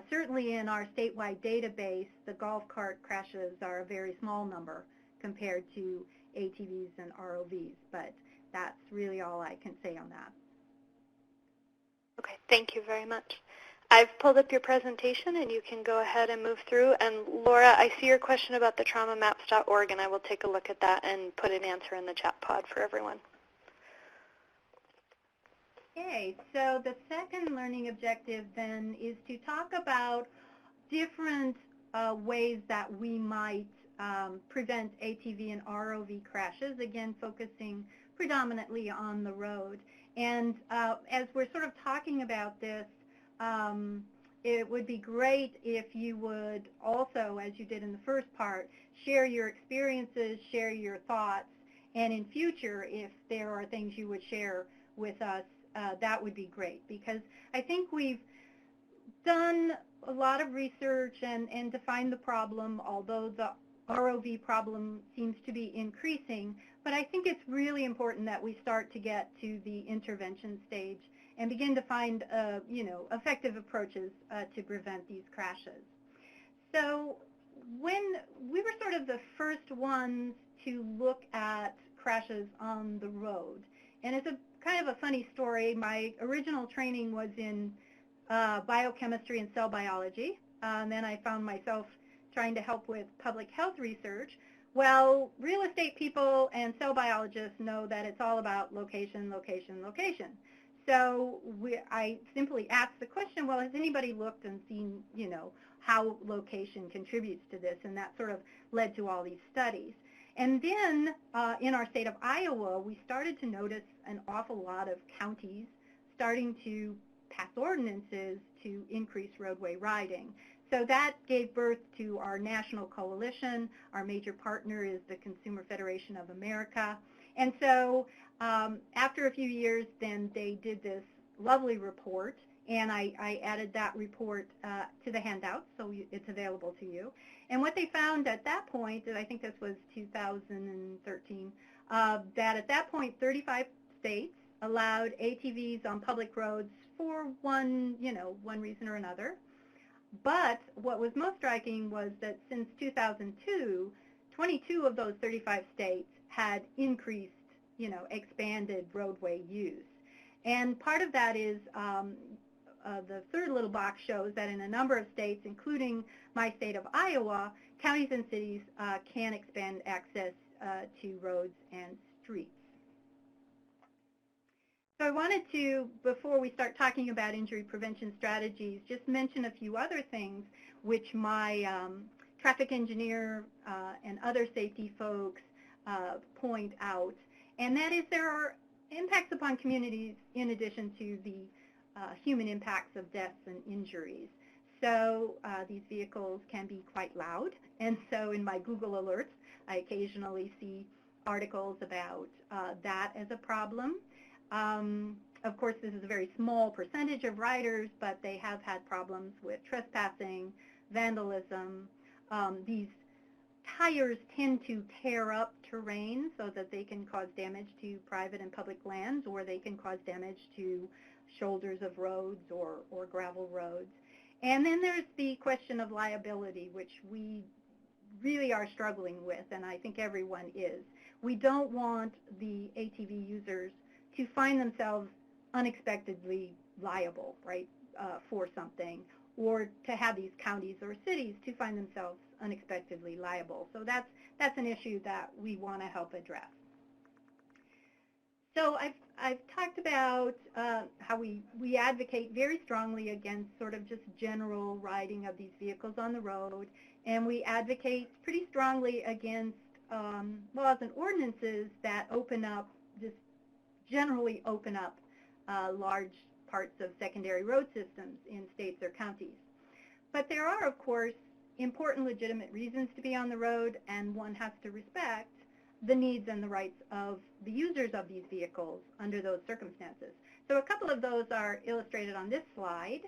certainly in our statewide database, the golf cart crashes are a very small number compared to ATVs and ROVs, but that's really all I can say on that. Okay, thank you very much. I've pulled up your presentation, and you can go ahead and move through. And Laura, I see your question about the traumamaps.org, and I will take a look at that and put an answer in the chat pod for everyone. Okay, so the second learning objective then is to talk about different ways that we might prevent ATV and ROV crashes, again focusing predominantly on the road. And as we're sort of talking about this, it would be great if you would also, as you did in the first part, share your experiences, share your thoughts, and in future, if there are things you would share with us, that would be great, because I think we've done a lot of research and defined the problem, although the ROV problem seems to be increasing, but I think it's really important that we start to get to the intervention stage and begin to find, effective approaches to prevent these crashes. So when we were sort of the first ones to look at crashes on the road, and it's a kind of a funny story. My original training was in biochemistry and cell biology, and then I found myself trying to help with public health research. Well, real estate people and cell biologists know that it's all about location, location, location. So I simply asked the question, well, has anybody looked and seen, how location contributes to this? And that sort of led to all these studies. And then in our state of Iowa, we started to notice an awful lot of counties starting to pass ordinances to increase roadway riding. So that gave birth to our national coalition. Our major partner is the Consumer Federation of America. And so after a few years, then they did this lovely report, and I added that report to the handout, so it's available to you. And what they found at that point, and I think this was 2013, that at that point 35 states allowed ATVs on public roads for one reason or another. But what was most striking was that since 2002, 22 of those 35 states had increased, expanded roadway use. And part of that is the third little box shows that in a number of states, including my state of Iowa, counties and cities can expand access to roads and streets. So I wanted to, before we start talking about injury prevention strategies, just mention a few other things which my traffic engineer and other safety folks point out. And that is there are impacts upon communities in addition to the human impacts of deaths and injuries. So these vehicles can be quite loud. And so in my Google alerts, I occasionally see articles about that as a problem. Of course, this is a very small percentage of riders, but they have had problems with trespassing, vandalism. These tires tend to tear up terrain so that they can cause damage to private and public lands, or they can cause damage to shoulders of roads or gravel roads. And then there's the question of liability, which we really are struggling with, and I think everyone is. We don't want the ATV users to find themselves unexpectedly liable, right, for something, or to have these counties or cities to find themselves unexpectedly liable. So that's an issue that we want to help address. So I've talked about how we advocate very strongly against sort of just general riding of these vehicles on the road, and we advocate pretty strongly against laws and ordinances that open up, just generally open up large parts of secondary road systems in states or counties. But there are, of course, important legitimate reasons to be on the road, and one has to respect the needs and the rights of the users of these vehicles under those circumstances. So a couple of those are illustrated on this slide.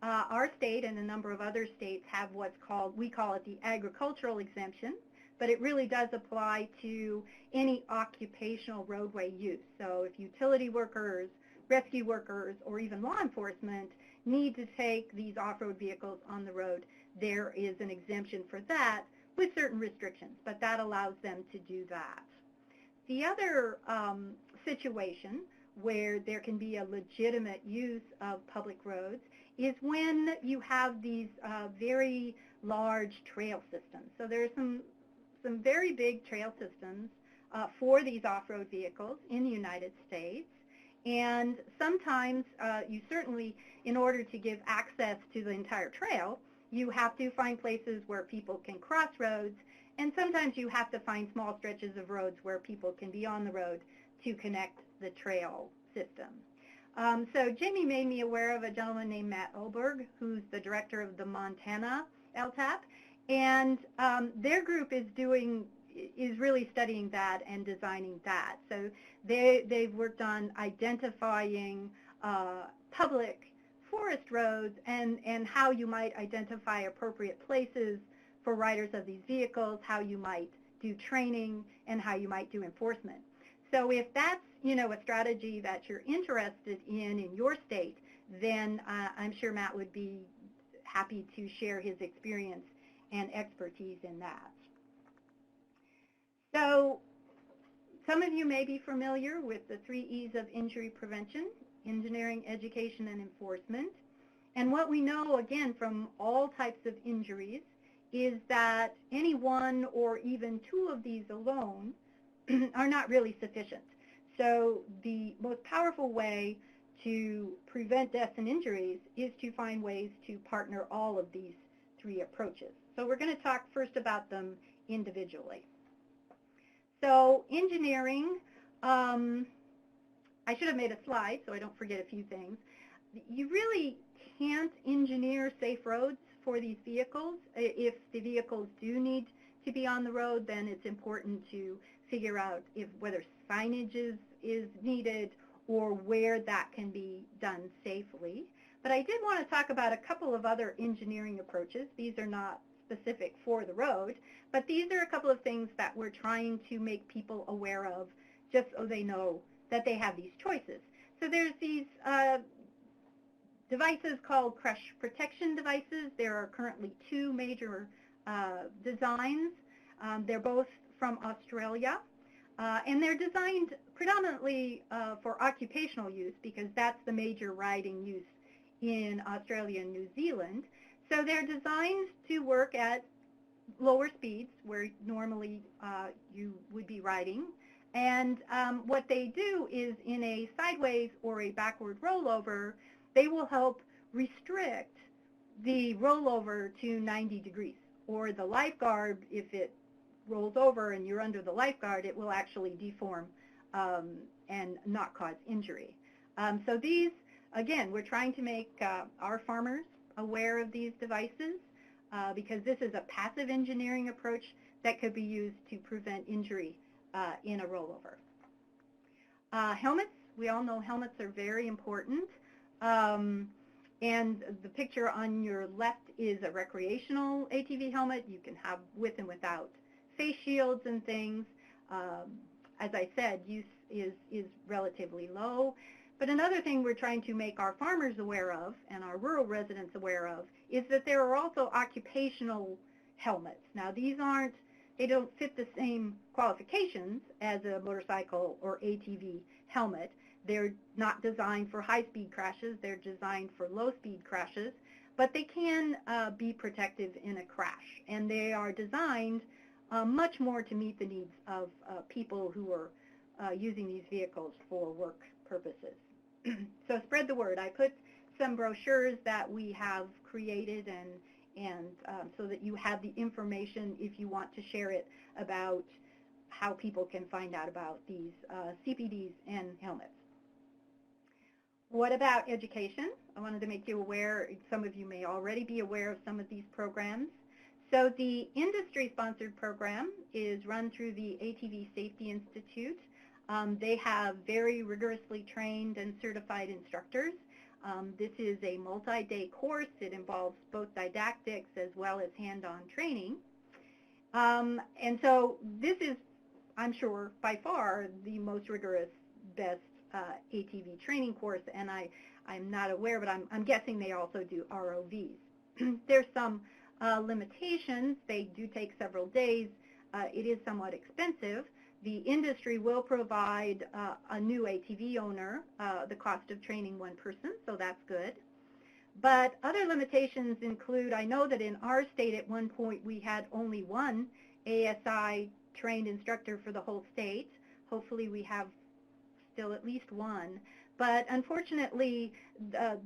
Our state and a number of other states have what's called, we call it the agricultural exemption, but it really does apply to any occupational roadway use. So if utility workers, rescue workers, or even law enforcement need to take these off-road vehicles on the road, there is an exemption for that with certain restrictions, but that allows them to do that. The other situation where there can be a legitimate use of public roads is when you have these very large trail systems. So there are some very big trail systems for these off-road vehicles in the United States. And sometimes you certainly, in order to give access to the entire trail, you have to find places where people can cross roads, and sometimes you have to find small stretches of roads where people can be on the road to connect the trail system. So Jamie made me aware of a gentleman named Matt Olberg, who's the director of the Montana LTAP, and their group is really studying that and designing that. So they've worked on identifying public forest roads and how you might identify appropriate places for riders of these vehicles, how you might do training, and how you might do enforcement. So if that's, a strategy that you're interested in your state, then I'm sure Matt would be happy to share his experience and expertise in that. So some of you may be familiar with the 3 E's of injury prevention: engineering, education, and enforcement. And what we know, again, from all types of injuries is that any one or even 2 of these alone are not really sufficient. So the most powerful way to prevent deaths and injuries is to find ways to partner all of these 3 approaches. So we're going to talk first about them individually. So engineering, I should have made a slide so I don't forget a few things. You really can't engineer safe roads for these vehicles. If the vehicles do need to be on the road, then it's important to figure out whether signage is needed or where that can be done safely. But I did want to talk about a couple of other engineering approaches. These are not specific for the road, but these are a couple of things that we're trying to make people aware of just so they know that they have these choices. So there's these devices called crash protection devices. There are currently 2 major designs. They're both from Australia, and they're designed predominantly for occupational use because that's the major riding use in Australia and New Zealand. So they're designed to work at lower speeds where normally you would be riding. And what they do is in a sideways or a backward rollover, they will help restrict the rollover to 90 degrees. Or the lifeguard, if it rolls over and you're under the lifeguard, it will actually deform and not cause injury. So these, again, we're trying to make our farmers aware of these devices because this is a passive engineering approach that could be used to prevent injury in a rollover. Helmets, we all know helmets are very important. And the picture on your left is a recreational ATV helmet. You can have with and without face shields and things. As I said, use is relatively low. But another thing we're trying to make our farmers aware of and our rural residents aware of is that there are also occupational helmets. Now these they don't fit the same qualifications as a motorcycle or ATV helmet. They're not designed for high-speed crashes. They're designed for low-speed crashes, but they can be protective in a crash. And they are designed much more to meet the needs of people who are using these vehicles for work purposes. So spread the word. I put some brochures that we have created and so that you have the information if you want to share it about how people can find out about these CPDs and helmets. What about education? I wanted to make you aware, some of you may already be aware of some of these programs. So the industry-sponsored program is run through the ATV Safety Institute. They have very rigorously trained and certified instructors. This is a multi-day course. It involves both didactics as well as hand-on training. And so this is, I'm sure, by far the most rigorous, best ATV training course, and I'm not aware, but I'm guessing they also do ROVs. There's some limitations. They do take several days. It is somewhat expensive. The industry will provide a new ATV owner the cost of training one person, so that's good. But other limitations include, I know that in our state at one point we had only one ASI trained instructor for the whole state. Hopefully we have still at least one. But unfortunately,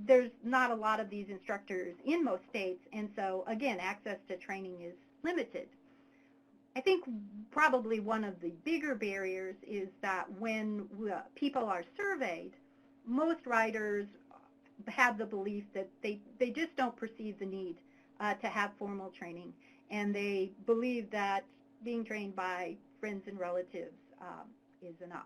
there's not a lot of these instructors in most states, and so again, access to training is limited. I think probably one of the bigger barriers is that when people are surveyed, most riders have the belief that they just don't perceive the need to have formal training, and they believe that being trained by friends and relatives is enough.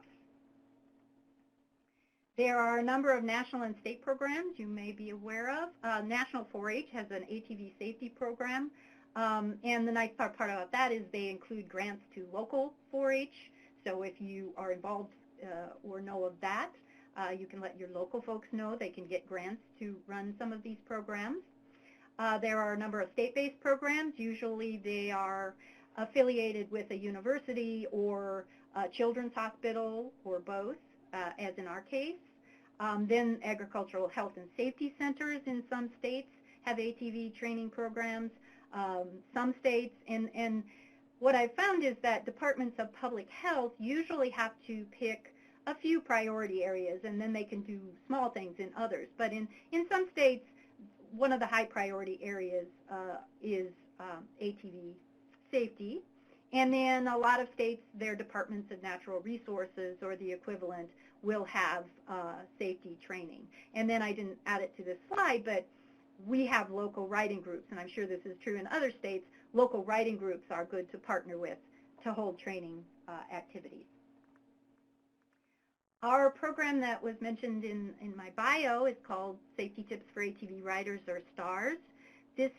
There are a number of national and state programs you may be aware of. National 4-H has an ATV safety program, and the nice part about that is they include grants to local 4-H. So if you are involved or know of that, you can let your local folks know. They can get grants to run some of these programs. There are a number of state-based programs. Usually they are affiliated with a university or a children's hospital or both, as in our case. Then agricultural health and safety centers in some states have ATV training programs. Some states, and what I've found is that departments of public health usually have to pick a few priority areas, and then they can do small things in others. But in some states, one of the high priority areas is ATV safety. And then a lot of states, their departments of natural resources or the equivalent will have safety training. And then I didn't add it to this slide, but we have local riding groups, and I'm sure this is true in other states. Local riding groups are good to partner with to hold training activities. Our program that was mentioned in my bio is called Safety Tips for ATV Riders, or STARS. This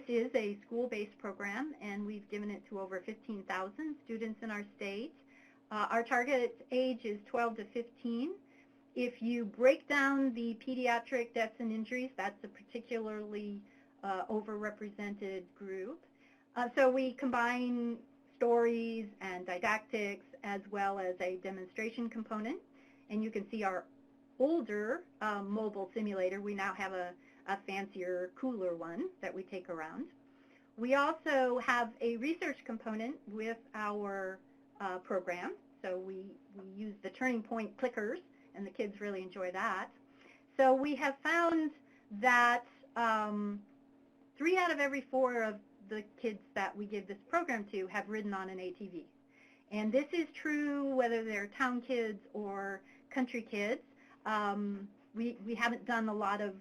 is a school-based program, and we've given it to over 15,000 students in our state. Our target age is 12 to 15. If you break down the pediatric deaths and injuries, that's a particularly overrepresented group. So we combine stories and didactics as well as a demonstration component. And you can see our older mobile simulator. We now have a fancier, cooler one that we take around. We also have a research component with our program. So we use the turning point clickers, and the kids really enjoy that. So we have found that 3 out of every 4 of the kids that we give this program to have ridden on an ATV. And this is true whether they're town kids or country kids. We haven't done a lot of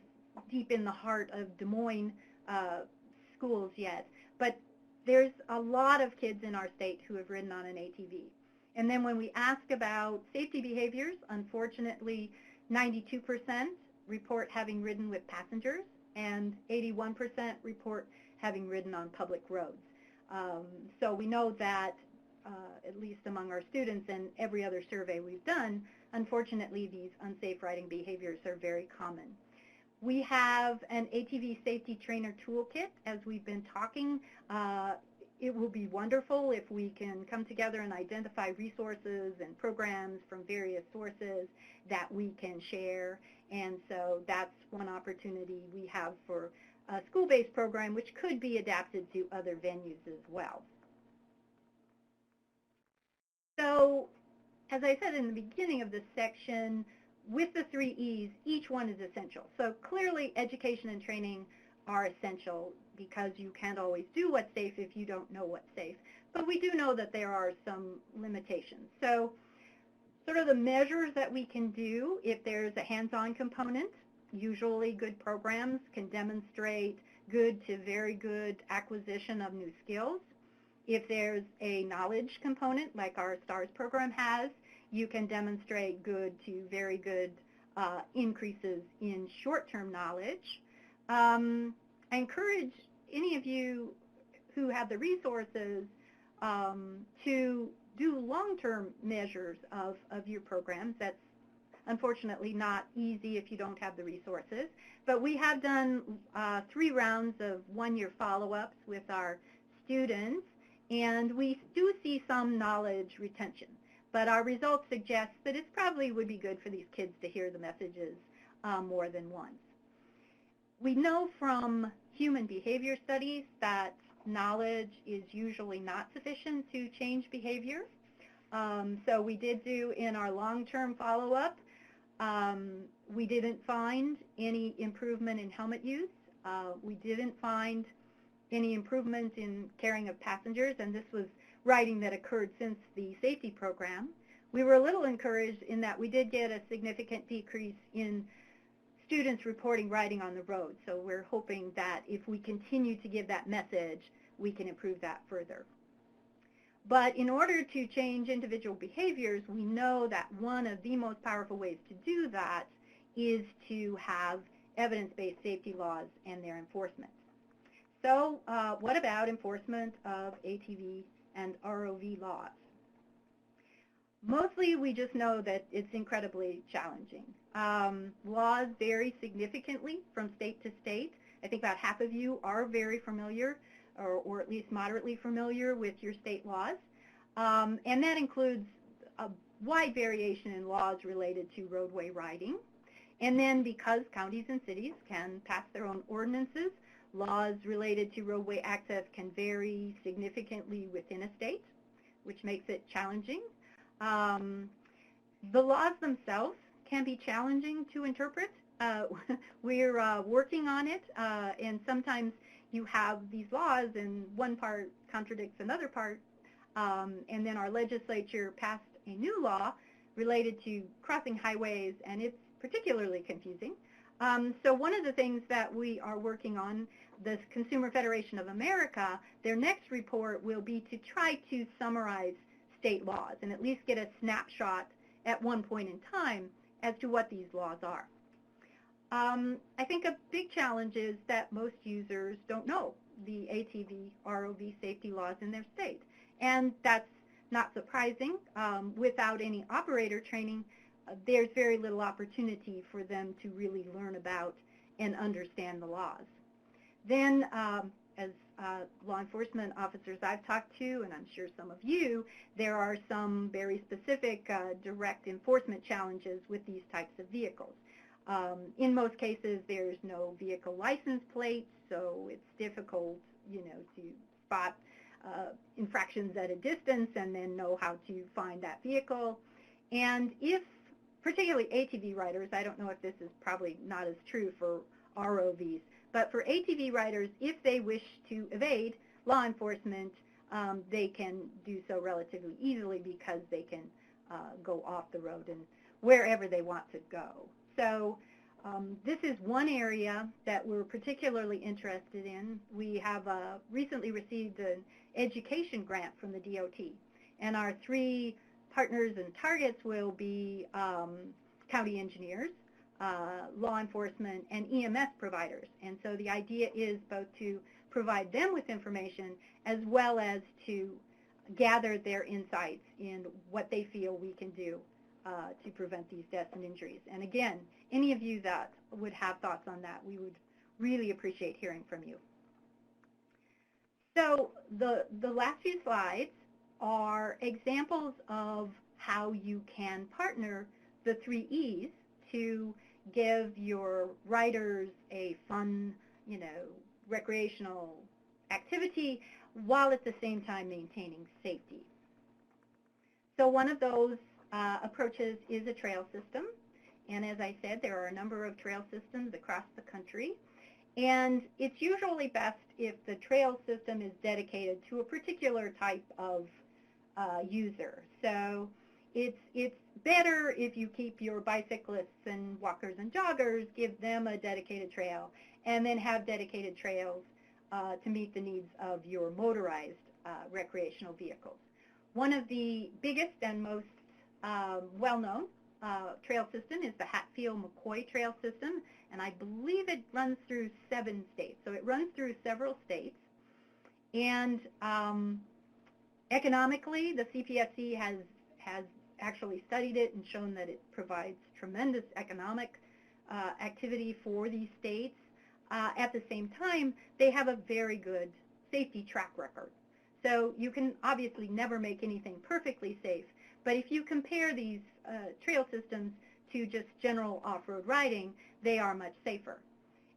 deep in the heart of Des Moines schools yet, but there's a lot of kids in our state who have ridden on an ATV. And then when we ask about safety behaviors, unfortunately, 92% report having ridden with passengers, and 81% report having ridden on public roads. So we know that, at least among our students and every other survey we've done, unfortunately, these unsafe riding behaviors are very common. We have an ATV safety trainer toolkit, as we've been talking. It will be wonderful if we can come together and identify resources and programs from various sources that we can share. And so that's one opportunity we have for a school-based program, which could be adapted to other venues as well. So as I said in the beginning of this section, with the 3 E's, each one is essential. So clearly education and training are essential because you can't always do what's safe if you don't know what's safe. But we do know that there are some limitations. So sort of the measures that we can do if there's a hands-on component, usually good programs can demonstrate good to very good acquisition of new skills. If there's a knowledge component, like our STARS program has, you can demonstrate good to very good increases in short-term knowledge. I encourage any of you who have the resources to do long-term measures of your programs. That's unfortunately not easy if you don't have the resources. But we have done 3 rounds of one-year follow-ups with our students, and we do see some knowledge retention. But our results suggest that it probably would be good for these kids to hear the messages more than once. We know from human behavior studies that knowledge is usually not sufficient to change behavior. So we did do in our long-term follow-up, we didn't find any improvement in helmet use. We didn't find any improvement in caring of passengers, and this was riding that occurred since the safety program. We were a little encouraged in that we did get a significant decrease in students reporting riding on the road. So we're hoping that if we continue to give that message, we can improve that further. But in order to change individual behaviors, we know that one of the most powerful ways to do that is to have evidence-based safety laws and their enforcement. So what about enforcement of ATV and ROV laws? Mostly we just know that it's incredibly challenging. Laws vary significantly from state to state. I think about half of you are very familiar or at least moderately familiar with your state laws. And that includes a wide variation in laws related to roadway riding. And then because counties and cities can pass their own ordinances, laws related to roadway access can vary significantly within a state, which makes it challenging. The laws themselves can be challenging to interpret. We're working on it, and sometimes you have these laws and one part contradicts another part, and then our legislature passed a new law related to crossing highways, and it's particularly confusing. So one of the things that we are working on, the Consumer Federation of America, their next report will be to try to summarize state laws and at least get a snapshot at one point in time as to what these laws are. I think a big challenge is that most users don't know the ATV, ROV safety laws in their state. And that's not surprising. Without any operator training, there's very little opportunity for them to really learn about and understand the laws. Then, as law enforcement officers I've talked to, and I'm sure some of you, there are some very specific direct enforcement challenges with these types of vehicles. In most cases, there's no vehicle license plate, so it's difficult, to spot infractions at a distance and then know how to find that vehicle. And if, particularly ATV riders, I don't know if this is probably not as true for ROVs, but for ATV riders, if they wish to evade law enforcement, they can do so relatively easily because they can go off the road and wherever they want to go. So this is one area that we're particularly interested in. We have recently received an education grant from the DOT, and our 3 partners and targets will be county engineers, law enforcement, and EMS providers. And so the idea is both to provide them with information as well as to gather their insights in what they feel we can do to prevent these deaths and injuries. And again, any of you that would have thoughts on that, we would really appreciate hearing from you. So the last few slides are examples of how you can partner the 3 E's to give your riders a fun, recreational activity while at the same time maintaining safety. So one of those approaches is a trail system. And as I said, there are a number of trail systems across the country. And it's usually best if the trail system is dedicated to a particular type of user. So it's better if you keep your bicyclists and walkers and joggers, give them a dedicated trail, and then have dedicated trails to meet the needs of your motorized recreational vehicles. One of the biggest and most well-known trail system is the Hatfield-McCoy Trail System, and I believe it runs through 7 states. So it runs through several states. And economically, the CPSC has actually studied it and shown that it provides tremendous economic activity for these states. At the same time, they have a very good safety track record. So you can obviously never make anything perfectly safe, but if you compare these trail systems to just general off-road riding, they are much safer.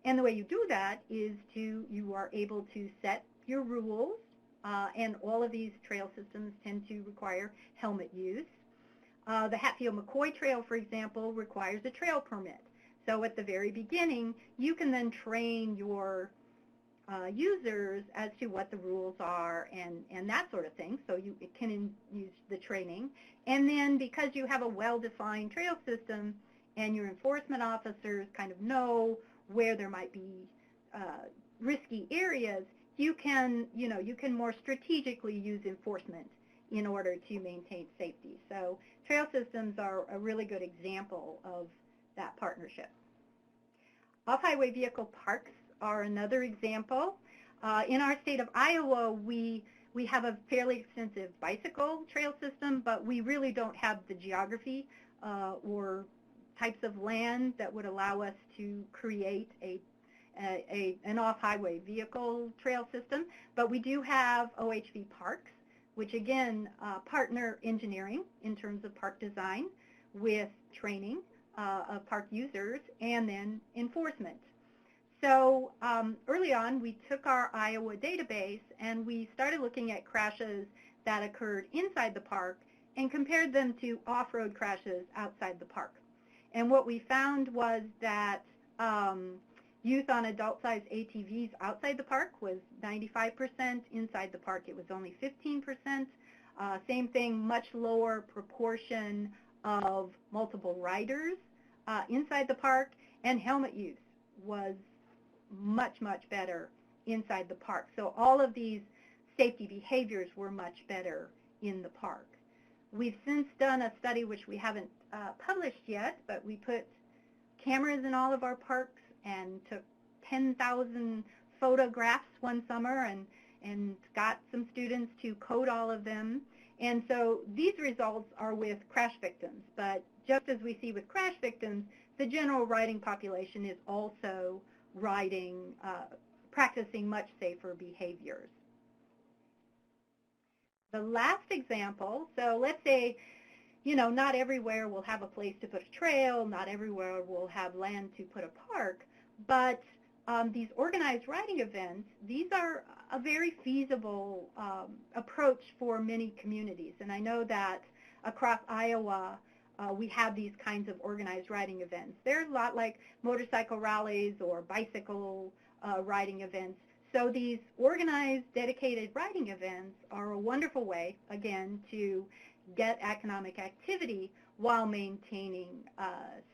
And the way you do that is you are able to set your rules, and all of these trail systems tend to require helmet use. The Hatfield-McCoy Trail, for example, requires a trail permit. So at the very beginning, you can then train your users as to what the rules are and that sort of thing, so you can use the training. And then because you have a well-defined trail system and your enforcement officers kind of know where there might be risky areas, you can more strategically use enforcement in order to maintain safety. So trail systems are a really good example of that partnership. Off-highway vehicle parks are another example. In our state of Iowa, we have a fairly extensive bicycle trail system, but we really don't have the geography or types of land that would allow us to create an off-highway vehicle trail system. But we do have OHV parks, which again partner engineering in terms of park design with training of park users and then enforcement. So early on, we took our Iowa database and we started looking at crashes that occurred inside the park and compared them to off-road crashes outside the park. And what we found was that youth on adult-sized ATVs outside the park was 95%. Inside the park, it was only 15%. Same thing, much lower proportion of multiple riders inside the park, and helmet use was much, much better inside the park. So all of these safety behaviors were much better in the park. We've since done a study which we haven't published yet, but we put cameras in all of our parks and took 10,000 photographs one summer and got some students to code all of them. And so these results are with crash victims, but just as we see with crash victims, the general riding population is also riding, practicing much safer behaviors. The last example, so let's say, not everywhere will have a place to put a trail, not everywhere will have land to put a park, but these organized riding events, these are a very feasible approach for many communities. And I know that across Iowa, we have these kinds of organized riding events. They're a lot like motorcycle rallies or bicycle riding events. So these organized, dedicated riding events are a wonderful way, again, to get economic activity while maintaining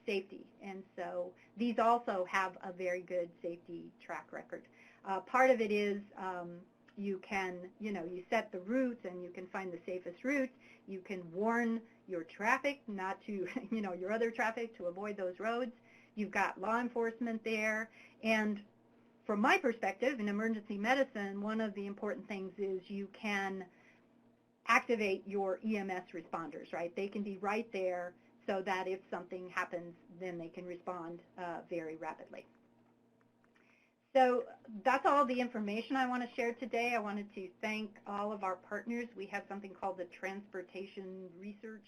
safety. And so these also have a very good safety track record. Part of it is you can, you set the routes and you can find the safest routes. You can warn your traffic not to, your other traffic to avoid those roads. You've got law enforcement there. And from my perspective, in emergency medicine, one of the important things is you can activate your EMS responders, right? They can be right there so that if something happens, then they can respond very rapidly. So that's all the information I want to share today. I wanted to thank all of our partners. We have something called the Transportation Research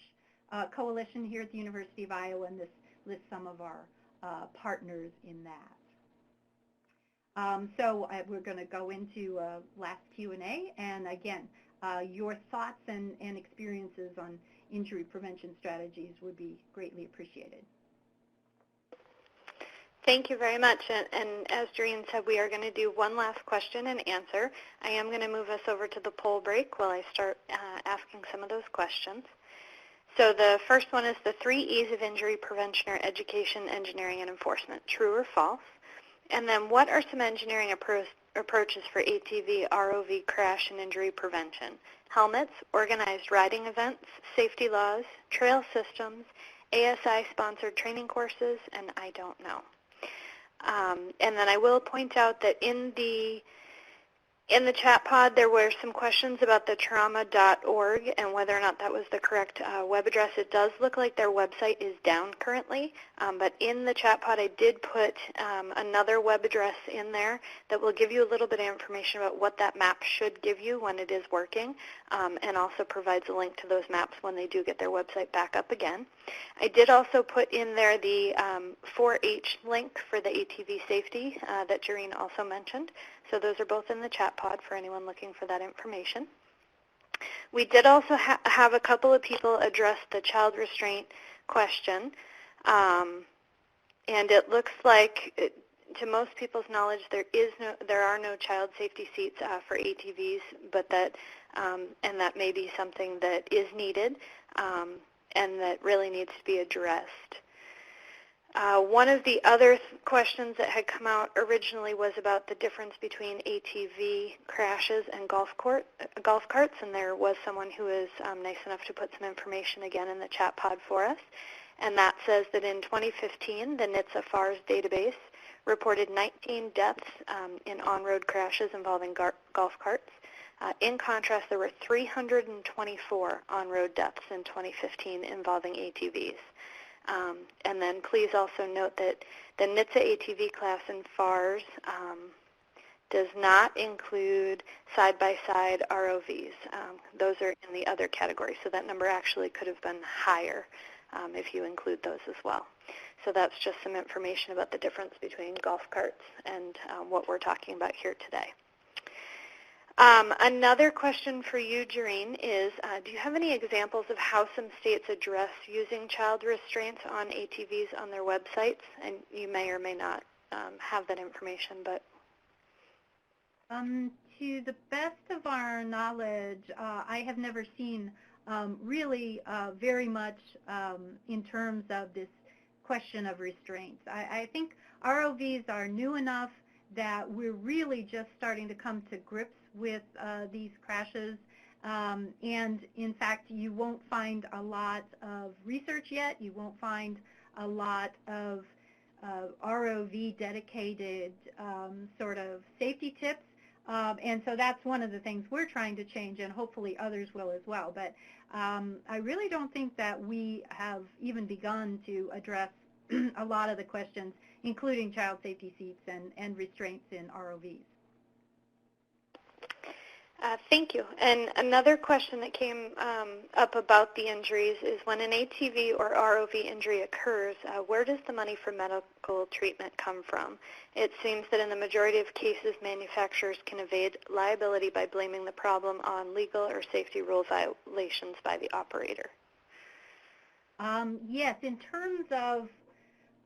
Coalition here at the University of Iowa, and this lists some of our partners in that. So we're going to go into last Q&A, and again, your thoughts and experiences on injury prevention strategies would be greatly appreciated. Thank you very much. And as Gerene said, we are going to do one last question and answer. I am going to move us over to the poll break while I start asking some of those questions. So the first one is the 3 E's of injury prevention or education, engineering, and enforcement, true or false? And then what are some engineering approaches for ATV, ROV crash and injury prevention? Helmets, organized riding events, safety laws, trail systems, ASI-sponsored training courses, and I don't know. And then I will point out that in the chat pod, there were some questions about the trauma.org and whether or not that was the correct web address. It does look like their website is down currently, but in the chat pod, I did put another web address in there that will give you a little bit of information about what that map should give you when it is working, and also provides a link to those maps when they do get their website back up again. I did also put in there the 4-H link for the ATV safety that Gerene also mentioned. So those are both in the chat pod for anyone looking for that information. We did also have a couple of people address the child restraint question. And it looks like, to most people's knowledge, there are no child safety seats for ATVs, but that that may be something that is needed and that really needs to be addressed. One of the other questions that had come out originally was about the difference between ATV crashes and golf carts, and there was someone who was nice enough to put some information again in the chat pod for us. And that says that in 2015, the NHTSA FARS database reported 19 deaths in on-road crashes involving golf carts. In contrast, there were 324 on-road deaths in 2015 involving ATVs. And then please also note that the NHTSA ATV class in FARS does not include side-by-side ROVs. Those are in the other category, so that number actually could have been higher if you include those as well. So that's just some information about the difference between golf carts and what we're talking about here today. Another question for you, Gerene, is do you have any examples of how some states address using child restraints on ATVs on their websites? And you may or may not have that information, but... To the best of our knowledge, I have never seen really very much in terms of this question of restraints. I think ROVs are new enough that we're really just starting to come to grips with these crashes. And in fact, you won't find a lot of research yet. You won't find a lot of ROV dedicated sort of safety tips. And so that's one of the things we're trying to change, and hopefully others will as well. But I really don't think that we have even begun to address a lot of the questions, including child safety seats and restraints in ROVs. Thank you. And another question that came up about the injuries is when an ATV or ROV injury occurs, where does the money for medical treatment come from? It seems that in the majority of cases, manufacturers can evade liability by blaming the problem on legal or safety rule violations by the operator. Yes, in terms of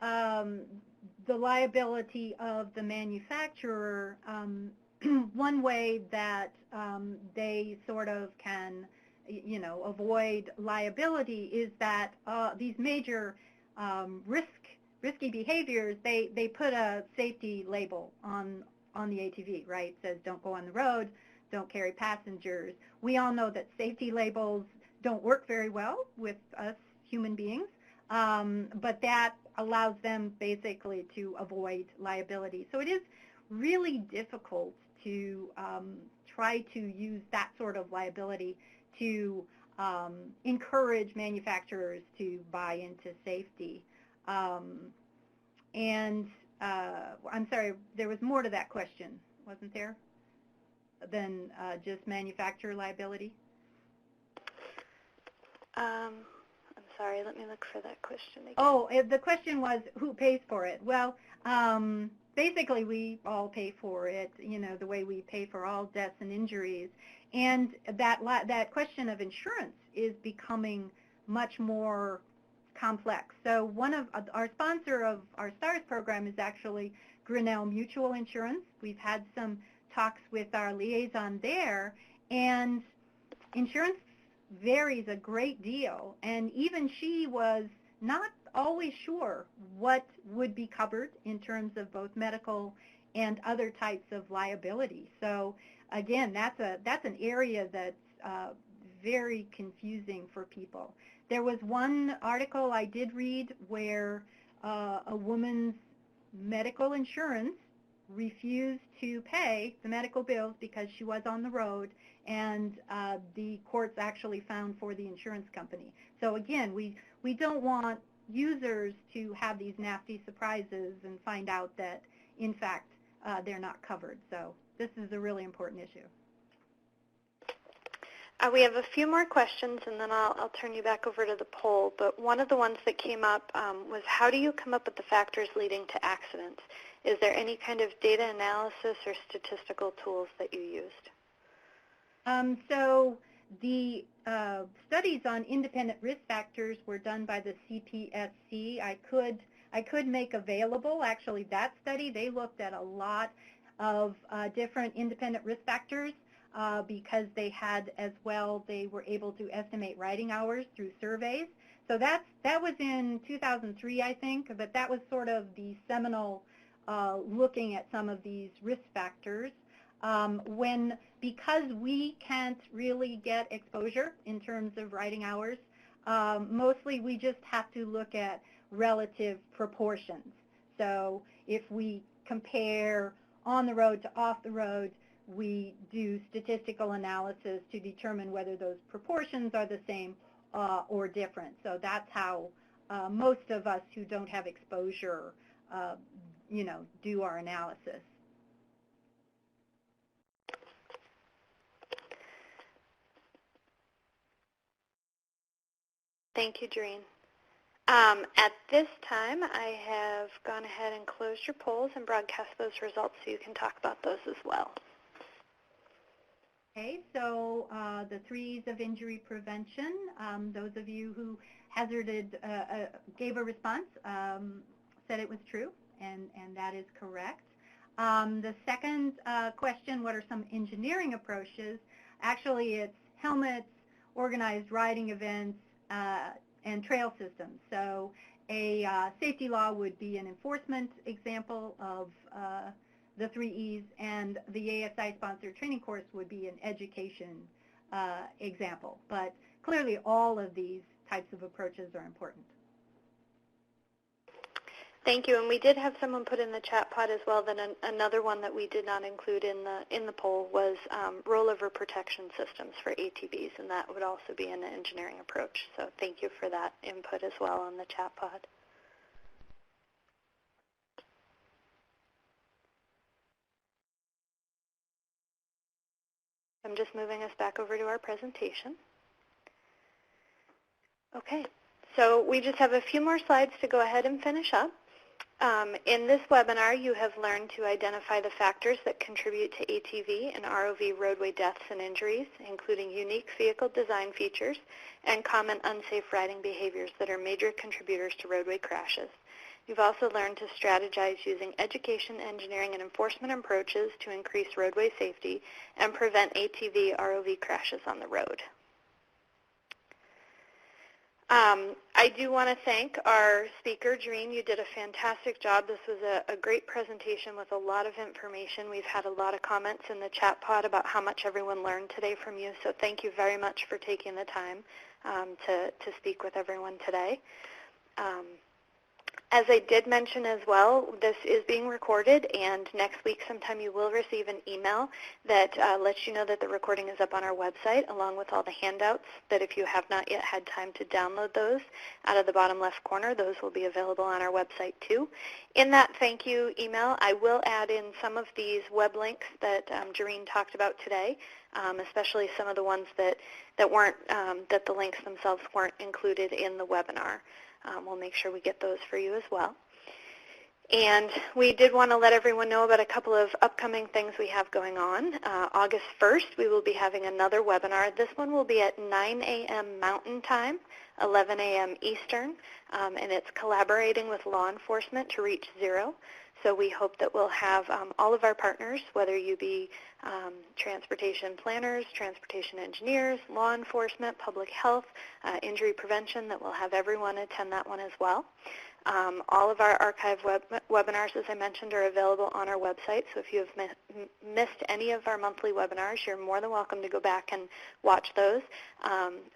the liability of the manufacturer, one way that they sort of can, avoid liability is that these major risky behaviors, they put a safety label on the ATV, right? It says don't go on the road, don't carry passengers. We all know that safety labels don't work very well with us human beings, but that allows them basically to avoid liability. So it is really difficult to try to use that sort of liability to encourage manufacturers to buy into safety. And I'm sorry, there was more to that question, wasn't there, than just manufacturer liability? I'm sorry, let me look for that question again. Oh, the question was who pays for it? Well, basically, we all pay for it, the way we pay for all deaths and injuries. And that question of insurance is becoming much more complex. So one of our sponsor of our STARS program is actually Gerene Mutual Insurance. We've had some talks with our liaison there, and insurance varies a great deal, and even she was not always sure what would be covered in terms of both medical and other types of liability. So again, that's an area that's very confusing for people. There was one article I did read where a woman's medical insurance refused to pay the medical bills because she was on the road, and the courts actually found for the insurance company. So again, we don't want users to have these nasty surprises and find out that, in fact, they're not covered. So this is a really important issue. We have a few more questions, and then I'll turn you back over to the poll. But one of the ones that came up was, how do you come up with the factors leading to accidents? Is there any kind of data analysis or statistical tools that you used? So the studies on independent risk factors were done by the CPSC. I could make available, actually, that study. They looked at a lot of different independent risk factors because they had as well, they were able to estimate riding hours through surveys. So that was in 2003, I think, but that was sort of the seminal looking at some of these risk factors. Because we can't really get exposure in terms of riding hours, mostly we just have to look at relative proportions. So if we compare on the road to off the road, we do statistical analysis to determine whether those proportions are the same or different. So that's how most of us who don't have exposure, do our analysis. Thank you, Gerene. At this time, I have gone ahead and closed your polls and broadcast those results so you can talk about those as well. Okay, so the 3 E's of injury prevention, those of you who hazarded, gave a response, said it was true, and that is correct. The second question, what are some engineering approaches? Actually, it's helmets, organized riding events, and trail systems. So a safety law would be an enforcement example of the 3 E's, and the ASI-sponsored training course would be an education example. But clearly, all of these types of approaches are important. Thank you. And we did have someone put in the chat pod as well that another one that we did not include in the poll was rollover protection systems for ATVs, and that would also be an engineering approach. So thank you for that input as well on the chat pod. I'm just moving us back over to our presentation. Okay, so we just have a few more slides to go ahead and finish up. In this webinar, you have learned to identify the factors that contribute to ATV and ROV roadway deaths and injuries, including unique vehicle design features and common unsafe riding behaviors that are major contributors to roadway crashes. You've also learned to strategize using education, engineering, and enforcement approaches to increase roadway safety and prevent ATV, ROV crashes on the road. I do want to thank our speaker, Gerene. You did a fantastic job. This was a great presentation with a lot of information. We've had a lot of comments in the chat pod about how much everyone learned today from you, so thank you very much for taking the time to speak with everyone today. As I did mention as well, this is being recorded, and next week sometime you will receive an email that lets you know that the recording is up on our website, along with all the handouts that if you have not yet had time to download those out of the bottom left corner, those will be available on our website too. In that thank you email, I will add in some of these web links that Gerene talked about today, especially some of the ones that weren't, that the links themselves weren't included in the webinar. We'll make sure we get those for you as well. And we did want to let everyone know about a couple of upcoming things we have going on. August 1st, we will be having another webinar. This one will be at 9 a.m. Mountain Time, 11 a.m. Eastern, and it's collaborating with law enforcement to reach zero. So we hope that we'll have all of our partners, whether you be transportation planners, transportation engineers, law enforcement, public health, injury prevention, that we'll have everyone attend that one as well. All of our archive webinars, as I mentioned, are available on our website. So if you have missed any of our monthly webinars, you're more than welcome to go back and watch those.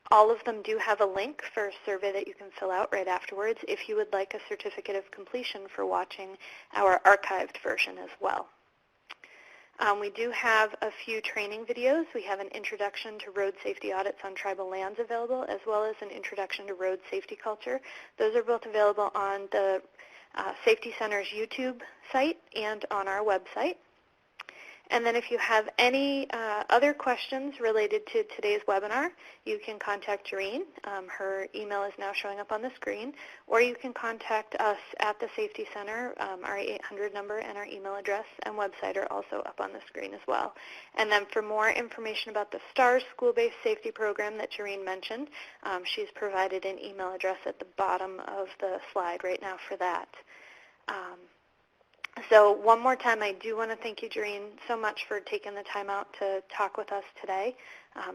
All of them do have a link for a survey that you can fill out right afterwards if you would like a certificate of completion for watching our archived version as well. We do have a few training videos. We have an introduction to road safety audits on tribal lands available, as well as an introduction to road safety culture. Those are both available on the Safety Center's YouTube site and on our website. And then if you have any other questions related to today's webinar, you can contact Gerene. Her email is now showing up on the screen, or you can contact us at the Safety Center. Our 800 number and our email address and website are also up on the screen as well. And then for more information about the STARS school-based safety program that Gerene mentioned, she's provided an email address at the bottom of the slide right now for that. So one more time, I do want to thank you, Gerene, so much for taking the time out to talk with us today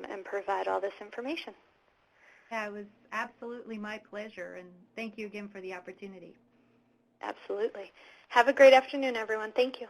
and provide all this information. Yeah, it was absolutely my pleasure, and thank you again for the opportunity. Absolutely. Have a great afternoon, everyone. Thank you.